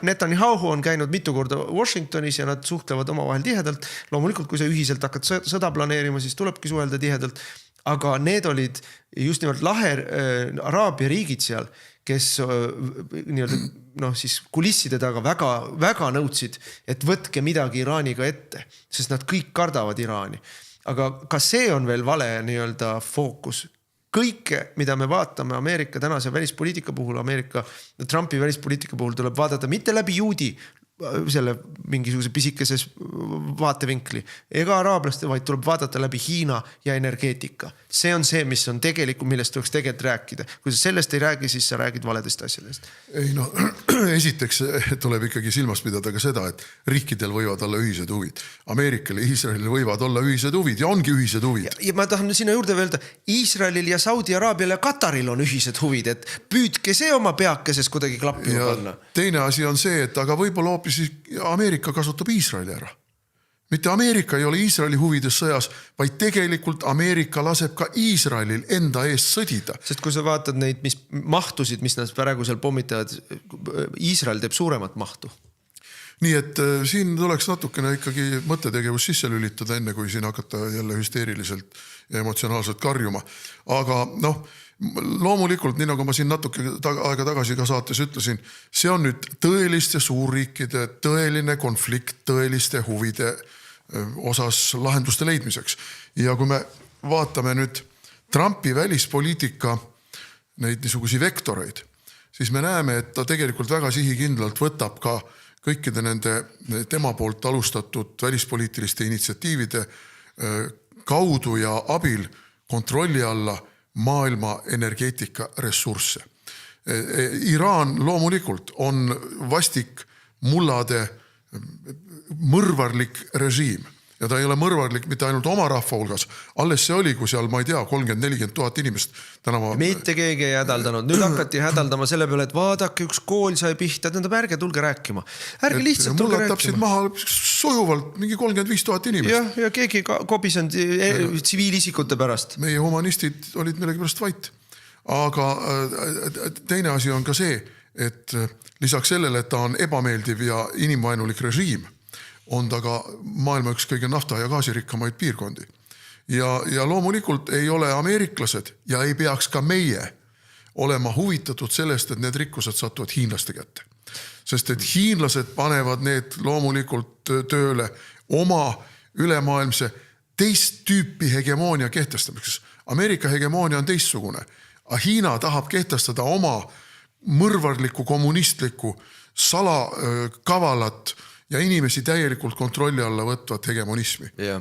Netanyahu on käinud mitu korda Washingtonis ja nad suhtlevad omavahel tihedalt. Loomulikult, kui sa ühiselt hakkad sõda planeerima, siis tulebki suhelda tihedalt. Aga need olid just nimelt Araabia riigid seal, kes siis kulisside taga väga, väga nõudsid, et võtke midagi Iraaniga ette, sest nad kõik kardavad Iraani. Aga ka see on veel vale fookus. Kõike, mida me vaatame Ameerika tänase välispoliitika puhul, Trumpi välispoliitika puhul tuleb vaadata mitte läbi juudi selle mingisuguse pisikeses vaatevinkli ega araablaste, vaid tuleb vaadata läbi Hiina ja energeetika. See on see, mis on millest tuleks tegelikult rääkida. Kui sa sellest ei räägi, siis sa räägid valedest asjadest. Ei esiteks tuleb ikkagi silmas pidada ka seda, et riikidel võivad olla ühised huvid. Ameerikal ja Iisraelil võivad olla ühised huvid ja ongi ühised huvid. Ja ma tahan sinna juurde öelda, Iisraelil ja Saudi Araabial ja Kataril on ühised huvid, et püüdke see oma peakeses kuidagi klappima panna. Teine asi on see, et aga võib-olla hoopis Ameerika kasutab Iisraeli ära. Mitte Ameerika ei ole Iisraeli huvides sõjas, vaid tegelikult Ameerika laseb ka Iisraelil enda eest sõdida. Sest kui sa vaatad neid mahtusid, mis nad praegu seal pommitavad, Iisrael teeb suuremat mahtu. Nii et siin tuleks natukene ikkagi mõttetegevus sisse lülitada, enne kui siin hakata jälle hüsteeriliselt ja emotsionaalselt karjuma. Aga loomulikult, nii nagu ma siin natuke aega tagasi ka saates ütlesin, see on nüüd tõeliste suurriikide tõeline konflikt tõeliste huvide osas lahenduste leidmiseks. Ja kui me vaatame nüüd Trumpi välispoliitika neid niisugusi vektoreid, siis me näeme, et ta tegelikult väga sihikindlalt võtab ka kõikide nende tema poolt alustatud välispoliitiliste initsiatiivide kaudu ja abil kontrolli alla maailma energeetika ressursse. Iraan loomulikult on vastik mullade mõrvarlik režiim. Ja ta ei ole mõrvarlik mitte ainult oma rahva hulgas. Alles see oli, kui seal, ma ei tea, 30-40 000 inimest tänava... Mitte keegi ei hädaldanud. Nüüd hakati hädaldama selle peale, et vaadake, üks kool sai pihta. Tähendab, ärge tulge rääkima. Ärge lihtsalt tulge rääkima. Tapsid maha sujuvalt mingi 35 000 inimest. Ja keegi kobisend tsiviilisikute pärast. Meie humanistid olid millegipärast vait. Aga teine asi on ka see, et lisaks sellele, et ta on ebameeldiv ja inimvaenulik režiim, on ta ka maailma üks kõige nafta- ja gaasirikkamaid piirkondi. Ja loomulikult ei ole ameeriklased ja ei peaks ka meie olema huvitatud sellest, et need rikkused satuvad hiinlaste kätte. Sest et hiinlased panevad need loomulikult tööle oma ülemaailmse teist tüüpi hegemoonia kehtestamiseks. Ameerika hegemoonia on teistsugune. Aga Hiina tahab kehtestada oma mõrvarlikku, kommunistlikku, salakavalat ja inimesi täielikult kontrolli alla võtvat hegemonismi. Ja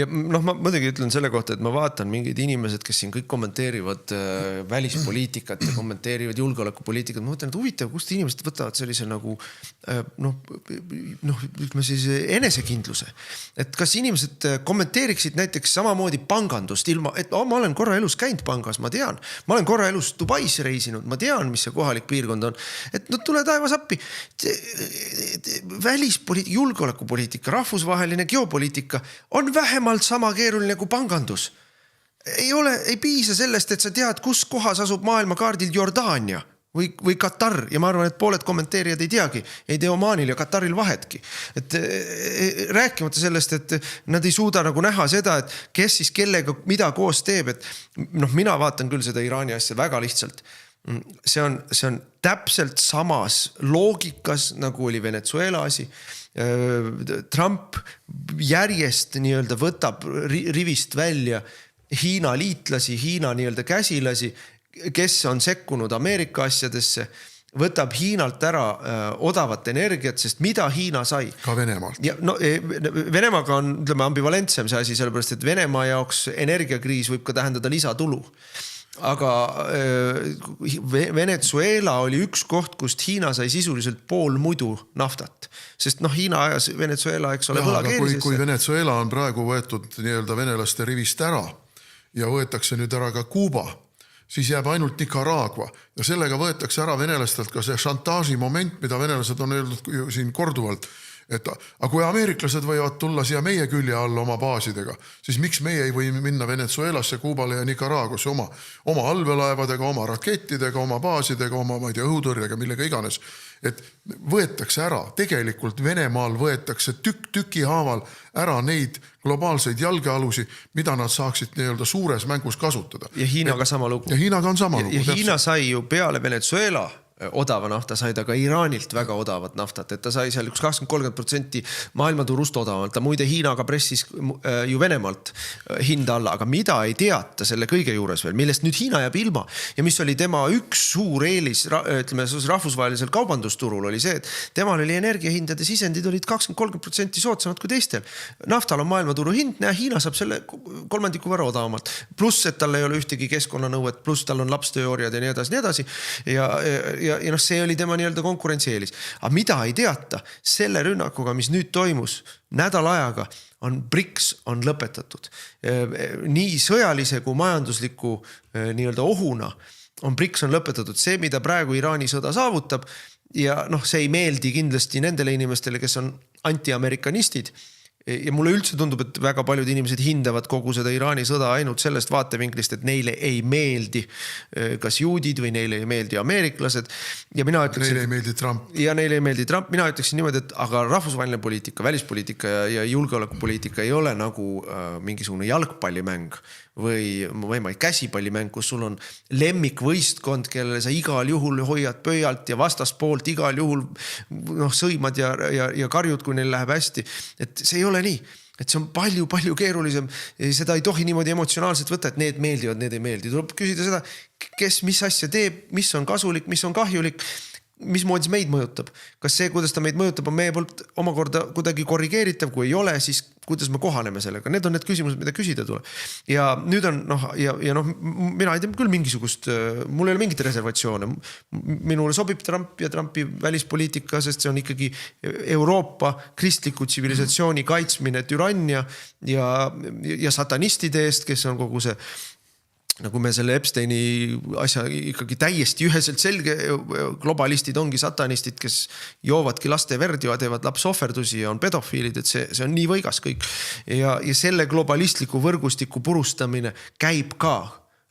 noh, ma muidugi ütlen selle kohta, et ma vaatan mingid inimesed, kes siin kõik kommenteerivad välispoliitikat ja kommenteerivad julgeolekupoliitikat. Ma mõtlen, et huvitav, kust inimesed võtavad sellise nagu ütleme siis enesekindluse. Et kas inimesed kommenteeriksid näiteks samamoodi pangandust ilma, et ma olen korra elus käinud pangas, ma tean. Ma olen korra elus Dubais reisinud, ma tean, mis see kohalik piirkond on. Et tule taevas appi. Julgeolekupoliitika, rahvusvaheline geopoliitika on vähemalt sama keeruline kui pangandus. Ei piisa sellest, et sa tead, kus kohas asub maailmakaardil Jordaania või Katar. Ja ma arvan, et pooled kommenteerijad ei teagi. Ei tee Omanil ja Kataril vahetki. Et rääkimata sellest, et nad ei suuda nagu näha seda, et kes siis kellega mida koos teeb. Et mina vaatan küll seda Iraani asja väga lihtsalt. See on täpselt samas loogikas, nagu oli Venezuela asi. Trump järjest nii-öelda võtab rivist välja Hiina liitlasi, Hiina nii-öelda käsilasi, kes on sekkunud Ameerika asjadesse, võtab Hiinalt ära odavat energiat, sest mida Hiina sai? Ka Venemaalt. Ja, Venemaaga on ambivalentsem see asi, sellepärast, et Venemaa jaoks energiakriis võib ka tähendada lisatulu. Aga Venezuela oli üks koht, kust Hiina sai sisuliselt pool muidu naftat. Sest Hiina ajas Venezuela, eks ole, võlakeerisesse. Kui Venezuela on praegu võetud nii-öelda venelaste rivist ära ja võetakse nüüd ära ka Kuuba, siis jääb ainult Nicaragua ja sellega võetakse ära venelastelt ka see šantaaži moment, mida venelased on öeldud siin korduvalt. Aga kui ameeriklased võivad tulla siia meie külje alla oma baasidega, siis miks meie ei või minna Venezuelasse, Kuubale ja Nicaraguasse oma allveelaevadega, oma rakettidega, oma baasidega, oma õhutõrjega, millega iganes. Et võetakse ära, tegelikult Venemaal võetakse tüki haaval ära neid globaalseid jalgealusi, mida nad saaksid nii-öelda suures mängus kasutada. Ja Hiinaga sama lugu. Ja Hiinaga on sama lugu. Ja Hiina sai ju peale Venezuela odava nafta, sai ta ka Iraanilt väga odavat naftat, et ta sai seal üks 20-30% maailmaturust odavalt. Ta muide Hiinaga pressis ju Venemaalt hinda alla, aga mida ei teata selle kõige juures veel, millest nüüd Hiina jääb ilma ja mis oli tema üks suur eelis, ütleme, rahvusvahelisel kaubandusturul oli see, et temal oli energiahindade sisendid olid 20-30% soodsamad kui teistel. Naftal on maailmaturu hind ja Hiina saab selle kolmandiku võrra odavamalt. Pluss, et tal ei ole ühtegi keskkonnanõuet, pluss tal on lapstööorjad ja nii edasi. Ja see oli tema nii-öelda konkurentsieelis. Aga mida ei teata, selle rünnakuga, mis nüüd toimus nädal ajaga, BRICS on lõpetatud. Nii sõjalise kui majandusliku nii-öelda ohuna BRICS on lõpetatud. See, mida praegu Iraani sõda saavutab ja see ei meeldi kindlasti nendele inimestele, kes on anti-amerikanistid. Ja mulle üldse tundub, et väga paljud inimesed hindavad kogu seda Iraani sõda ainult sellest vaatevinklist, et neile ei meeldi kas juudid või neile ei meeldi ameeriklased. Ja mina ütleksin, neile ei meeldi Trump. Ja neile ei meeldi Trump. Mina ütleksin niimoodi, et aga rahvusvaheline poliitika, välispoliitika ja julgeolekupoliitika ei ole nagu mingisugune jalgpallimäng või ma ei käsipallimäng, kus sul on lemmikvõistkond, kellele sa igal juhul hoiad pöialt ja vastaspoolt igal juhul sõimad ja karjud, kui neil läheb hästi. Et see ei ole nii. Et see on palju keerulisem. Seda ei tohi niimoodi emotsionaalselt võtta, et need meeldivad, need ei meeldi. Tuleb küsida seda, kes mis asja teeb, mis on kasulik, mis on kahjulik. mismoodi see meid mõjutab? Kas see, kuidas ta meid mõjutab, on meie poolt omakorda kuidagi korrigeeritav, kui ei ole, siis kuidas me kohaneme sellega? Need on need küsimused, mida küsida tuleb. Ja nüüd on, mina ei tea küll mingisugust, mul ei ole mingit reservatsioone. Minule sobib Trump ja Trumpi välispoliitika, sest see on ikkagi Euroopa kristliku tsivilisatsiooni kaitsmine türannia ja satanistide eest, kes on kogu see, nagu me selle Epsteini asja ikkagi täiesti üheselt selge, globalistid ongi satanistid, kes joovadki laste verd ja teevad lapsohverdusi ja on pedofiilid, et see on nii võigas kõik. Ja selle globalistliku võrgustiku purustamine käib ka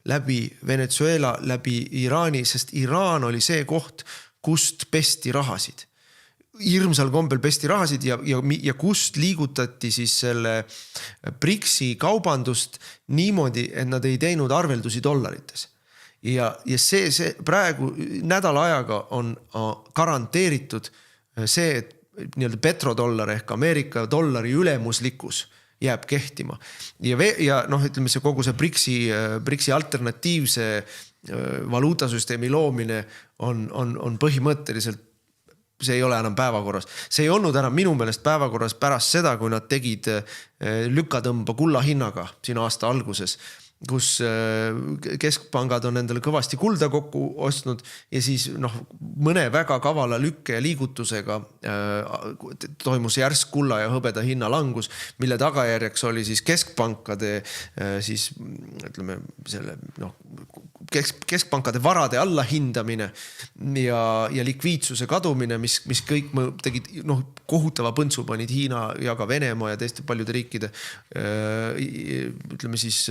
läbi Venezuela, läbi Iraani, sest Iraan oli see koht, kust pesti rahasid. Hirmsal kombel pesti rahasid ja kust liigutati siis selle BRICS-i kaubandust niimoodi, et nad ei teinud arveldusi dollarites. Ja see praegu nädala ajaga on garanteeritud see, et nii-öelda petrodollar ehk Ameerika dollari ülemuslikkus jääb kehtima. Ja ütleme see kogu see BRICS-i alternatiivse valuutasüsteemi loomine on põhimõtteliselt see ei ole enam päevakorras. See ei olnud enam minu meelest päevakorras pärast seda, kui nad tegid lükatõmba kulla hinnaga siin aasta alguses, kus keskpangad on endale kõvasti kulda kokku ostnud ja siis mõne väga kavala lükke ja liigutusega toimus järsk kulla ja hõbeda hinna langus, mille tagajärjeks oli siis keskpankade siis ütleme selle keskpankade varade allahindamine ja likviidsuse kadumine, mis kõik tegid kohutava põntsu panid Hiina ja ka Venemaa ja teiste paljude riikide ütleme siis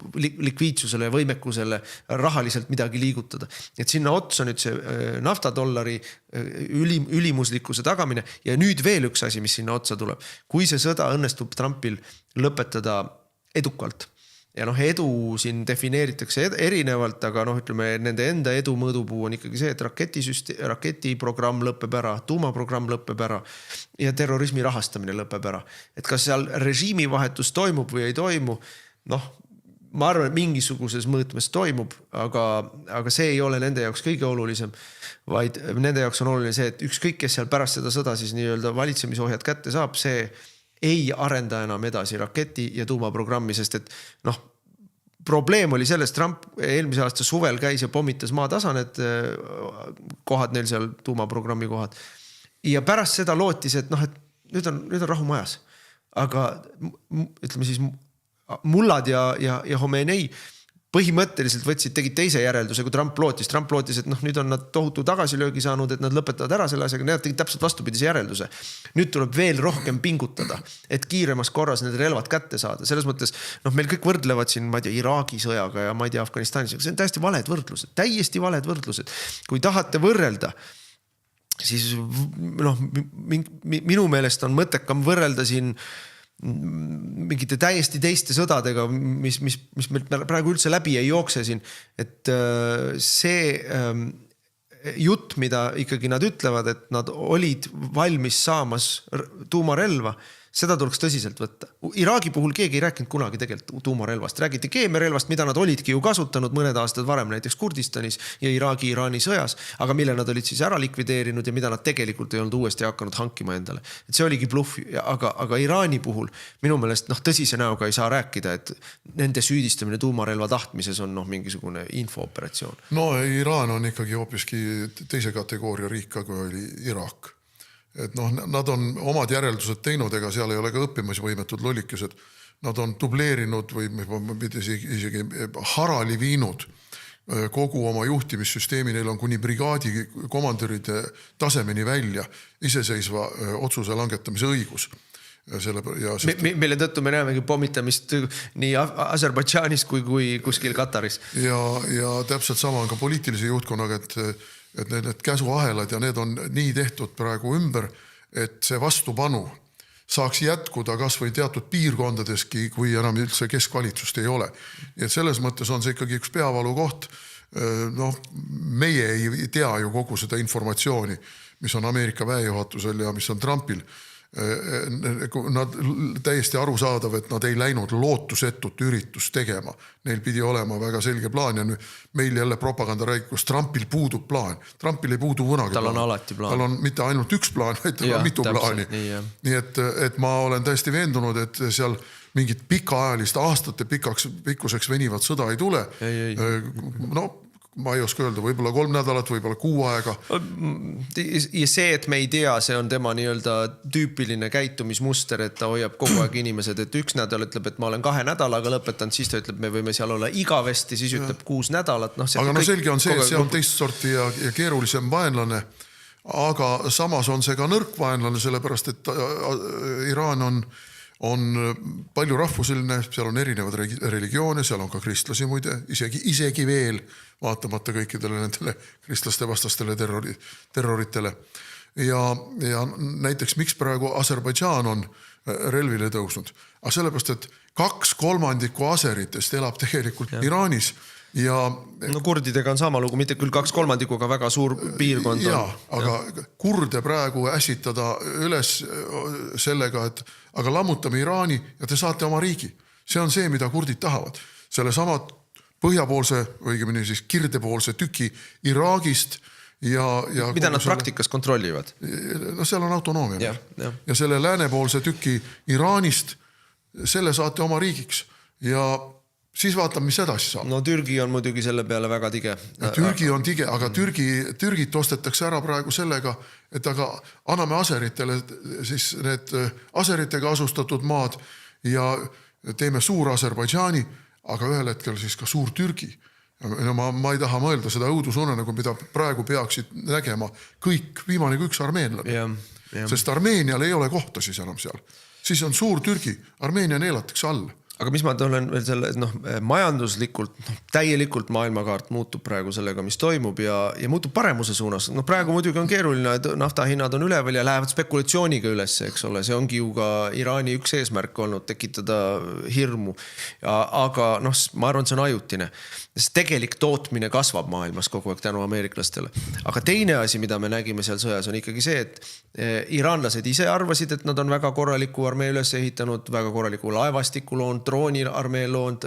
likviidsusele ja võimekusele rahaliselt midagi liigutada. Et sinna otsa nüüd see naftadollari ülimuslikkuse tagamine ja nüüd veel üks asi, mis sinna otsa tuleb. Kui see sõda õnnestub Trumpil lõpetada edukalt ja edu siin defineeritakse erinevalt, aga ütleme, nende enda edu mõõdupuu on ikkagi see, et raketiprogramm lõpeb ära, tuumaprogramm lõpeb ära ja terrorismi rahastamine lõpeb ära. Et kas seal režiimivahetus toimub või ei toimu, ma arvan, et mingisuguses mõõtmes toimub, aga see ei ole nende jaoks kõige olulisem, vaid nende jaoks on oluline see, et ükskõik, kes seal pärast seda sõda siis nii-öelda valitsemisohjad kätte saab, see ei arenda enam edasi raketi ja tuumaprogrammi, sest et probleem oli selles, Trump eelmise aasta suvel käis ja pommitas maatasaned kohad neil seal tuumaprogrammi kohad ja pärast seda lootis, et nüüd on rahu majas, aga ütleme siis mullad ja Homenei põhimõtteliselt tegid teise järelduse, kui Trump lootis, et nüüd on nad tohutu tagasilöögi saanud, et nad lõpetavad ära selle asjaga, need tegid täpselt vastupidise järelduse. Nüüd tuleb veel rohkem pingutada, et kiiremas korras need relvad kätte saada. Selles mõttes, meil kõik võrdlevad siin, ma ei tea, Iraagi sõjaga ja ma ei tea, Afganistanis, see on täiesti valed võrdlused. Kui tahate võrrelda, siis minu meelest on mõttekam võrrelda siin mingite täiesti teiste sõdadega, mis meil praegu üldse läbi ei jookse siin, et see jutt, mida ikkagi nad ütlevad, et nad olid valmis saamas tuumarelva, seda tuleks tõsiselt võtta. Iraagi puhul keegi ei rääkinud kunagi tegelikult tuumarelvast. Räägiti keemiarelvast, mida nad olidki ju kasutanud mõned aastad varem näiteks Kurdistanis ja Iraagi-Iraani sõjas, aga mille nad olid siis ära likvideerinud ja mida nad tegelikult ei olnud uuesti hakanud hankima endale. Et see oligi bluff, aga Iraani puhul minu meelest tõsise näoga ei saa rääkida, et nende süüdistamine tuumarelva tahtmises on mingisugune infooperatsioon. Iraan on ikkagi hoopiski teise kategooria riik, kui oli Iraak. Et nad on omad järeldused teinud, ega seal ei ole ka õppimisvõimetud lollikesed. Nad on dubleerinud või isegi harali viinud kogu oma juhtimissüsteemi, neil on kuni brigaadi komandöride tasemeni välja iseseisva otsuse langetamise õigus. Mille tõttu me näemegi pommitamist nii Aserbaidžaanis kui kuskil Kataris. Ja täpselt sama on ka poliitilise juhtkonnaga, et need käsuahelad ja need on nii tehtud praegu ümber, et see vastupanu saaks jätkuda kas või teatud piirkondadeski, kui enam üldse keskvalitsust ei ole. Et selles mõttes on see ikkagi üks peavalu koht. Meie ei tea ju kogu seda informatsiooni, mis on Ameerika väejuhatusel ja mis on Trumpil. nad täiesti arusaadav, et nad ei läinud lootusetut üritust tegema. Neil pidi olema väga selge plaan ja meil jälle propaganda räägikus Trumpil puudub plaan. Trumpil ei puudu kunagi Tal on plaan. alati plaan. Tal on mitte ainult üks plaan, vaid tal on mitu plaani. Nii et ma olen täiesti veendunud, et seal mingit pikaajalist aastate pikkuseks venivat sõda ei tule. No ma ei oska öelda, võib-olla 3 nädalat, võib-olla 6 aega. Ja see, et me ei tea, see on tema nii-öelda tüüpiline käitumismuster, et ta hoiab kogu aeg inimesed, et 1 nädal ütleb, et ma olen 2 nädalaga lõpetanud, siis ta ütleb, me võime seal olla igavesti, siis ütleb 6 nädalat. Aga no selge on see, et see on teist sorti ja keerulisem vaenlane, aga samas on see ka nõrk vaenlane, sellepärast, et Iraan on palju rahvuseline, seal on erinevad religioone, seal on ka kristlasi muide, isegi veel, vaatamata kõikidele nendele kristlaste vastastele terroritele. Ja näiteks miks praegu Aserbaidžaan on relvile tõusnud? Aga sellepärast, et 2/3 aseritest elab tegelikult Iraanis. No kurdidega on sama lugu, mitte küll 2/3, aga väga suur piirkond on. Aga kurde praegu ässitada üles sellega, et aga lammutame Iraani ja te saate oma riigi. See on see, mida kurdid tahavad. Selle sama põhjapoolse, õigemini siis kirdepoolse tüki Iraagist ja mida nad praktikas kontrollivad? No seal on autonoomia. Ja selle läänepoolse tüki Iraanist, selle saate oma riigiks ja siis vaatab, mis edasi saab. No Türgi on muidugi selle peale väga tige. Türgi on tige, aga Türgit ostetakse ära praegu sellega, et aga anname aseritele siis need aseritega asustatud maad ja teeme suur Aserbaidžaani, aga ühel hetkel siis ka suur Türgi. Ma ei taha mõelda seda õudusunenägu, mida praegu peaksid nägema kõik, viimane kui üks armeenlane. Sest Armeenial ei ole kohta siis enam seal. Siis on suur Türgi, Armeenia neelatakse alla. Aga mis ma tulen veel selle, et majanduslikult, täielikult maailmakaart muutub praegu sellega, mis toimub ja muutub paremuse suunas. Praegu muidugi on keeruline, et naftahinnad on üleval ja lähevad spekulatsiooniga üles, eks ole. See ongi ju ka Iraani üks eesmärk olnud, tekitada hirmu. Aga ma arvan, et see on ajutine. Sest tegelik tootmine kasvab maailmas kogu aeg tänu ameeriklastele. Aga teine asi, mida me nägime seal sõjas, on ikkagi see, et iraanlased ise arvasid, et nad on väga korraliku armee üles ehitanud, väga korraliku laevastiku loonud, drooniarmee loonud,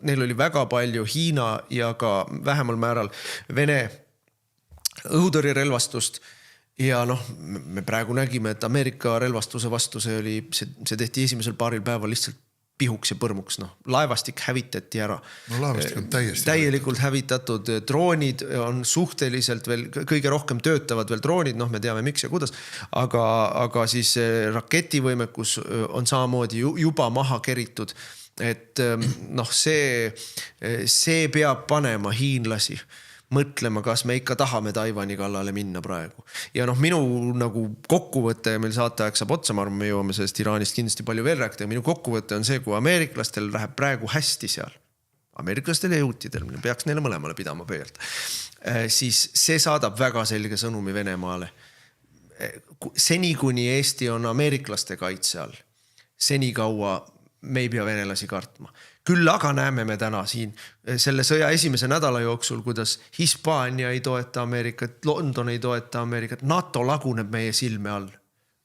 neil oli väga palju Hiina ja ka vähemal määral Vene õhutõrjerelvastust ja me praegu nägime, et Ameerika relvastuse vastu see tehti esimesel paaril päeval lihtsalt pihuks ja põrmuks, laevastik hävitati ära. Laevastik on täielikult hävitatud, droonid on suhteliselt veel, kõige rohkem töötavad veel droonid, me teame miks ja kuidas, aga siis raketivõimekus on samamoodi juba maha keritud, et see peab panema hiinlasi mõtlema, kas me ikka tahame Taiwani kallale minna praegu. Ja minu kokkuvõte, meil saateaeg saab otsa, ma arvan, me jõuame sellest Iraanist kindlasti palju veel rääkida. Minu kokkuvõte on see, kui ameeriklastel läheb praegu hästi seal, ameeriklastel ja juutidel, peaks neile mõlemale pidama pöörda, siis see saadab väga selge sõnumi Venemaale. Seni kuni Eesti on ameeriklaste kaitse all, seni kaua me ei pea venelasi kartma. Küll aga näeme me täna siin selle sõja esimese nädala jooksul, kuidas Hispaania ei toeta Ameerikat, London ei toeta Ameerikat, NATO laguneb meie silme all.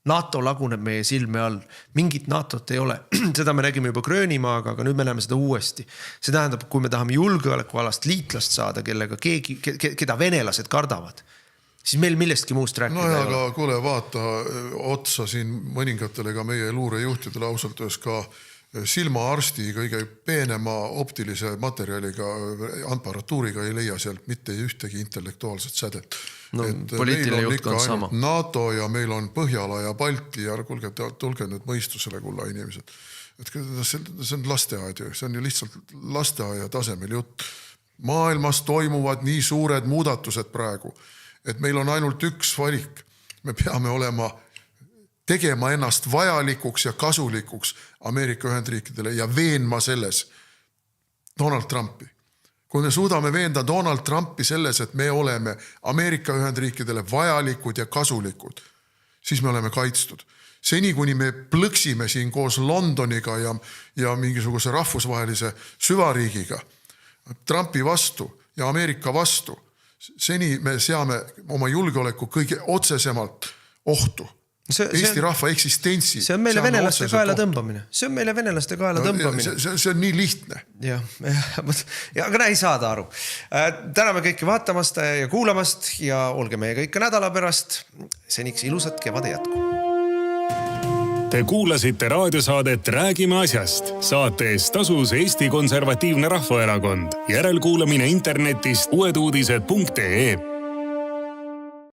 NATO laguneb meie silme all. Mingit NATOt ei ole. Seda me nägime juba Gröönimaaga, aga nüüd me näeme seda uuesti. See tähendab, kui me tahame julgeolekualast liitlast saada, keda venelased kardavad, siis meil millestki muust rääkida. No ja aga kuule, vaata otsa siin mõningatele ka meie luurejuhtidele ausalt öös ka silmaarsti kõige peenema optilise materjaliga, aparatuuriga ei leia sealt mitte ühtegi intellektuaalset sädet. Poliitiline juht on sama. NATO ja meil on Põhjala ja Balti ja tulge nüüd mõistusele, kulla inimesed. See on lasteaed ju, see on ju lihtsalt lasteaia tasemel jutt. Maailmas toimuvad nii suured muudatused praegu, et meil on ainult üks valik. Me peame tegema ennast vajalikuks ja kasulikuks Ameerika Ühendriikidele ja veenma selles Donald Trumpi. Kui me suudame veenda Donald Trumpi selles, et me oleme Ameerika Ühendriikidele vajalikud ja kasulikud, siis me oleme kaitstud. Seni, kuni me plõksime siin koos Londoniga ja mingisuguse rahvusvahelise süvariigiga Trumpi vastu ja Ameerika vastu, seni me seame oma julgeoleku kõige otsesemalt ohtu. Eesti rahva eksistentsi. See on meile venelaste kaela tõmbamine. See on nii lihtne. Aga ei saada aru. Täname kõiki vaatamast ja kuulamast ja olge meiega ikka nädala pärast. Seniks ilusat kevade jätku. Te kuulasite raadiosaadet Räägime asjast. Saate eest tasus Eesti Konservatiivne Rahvaerakond. Järelkuulamine internetist uueduudised.ee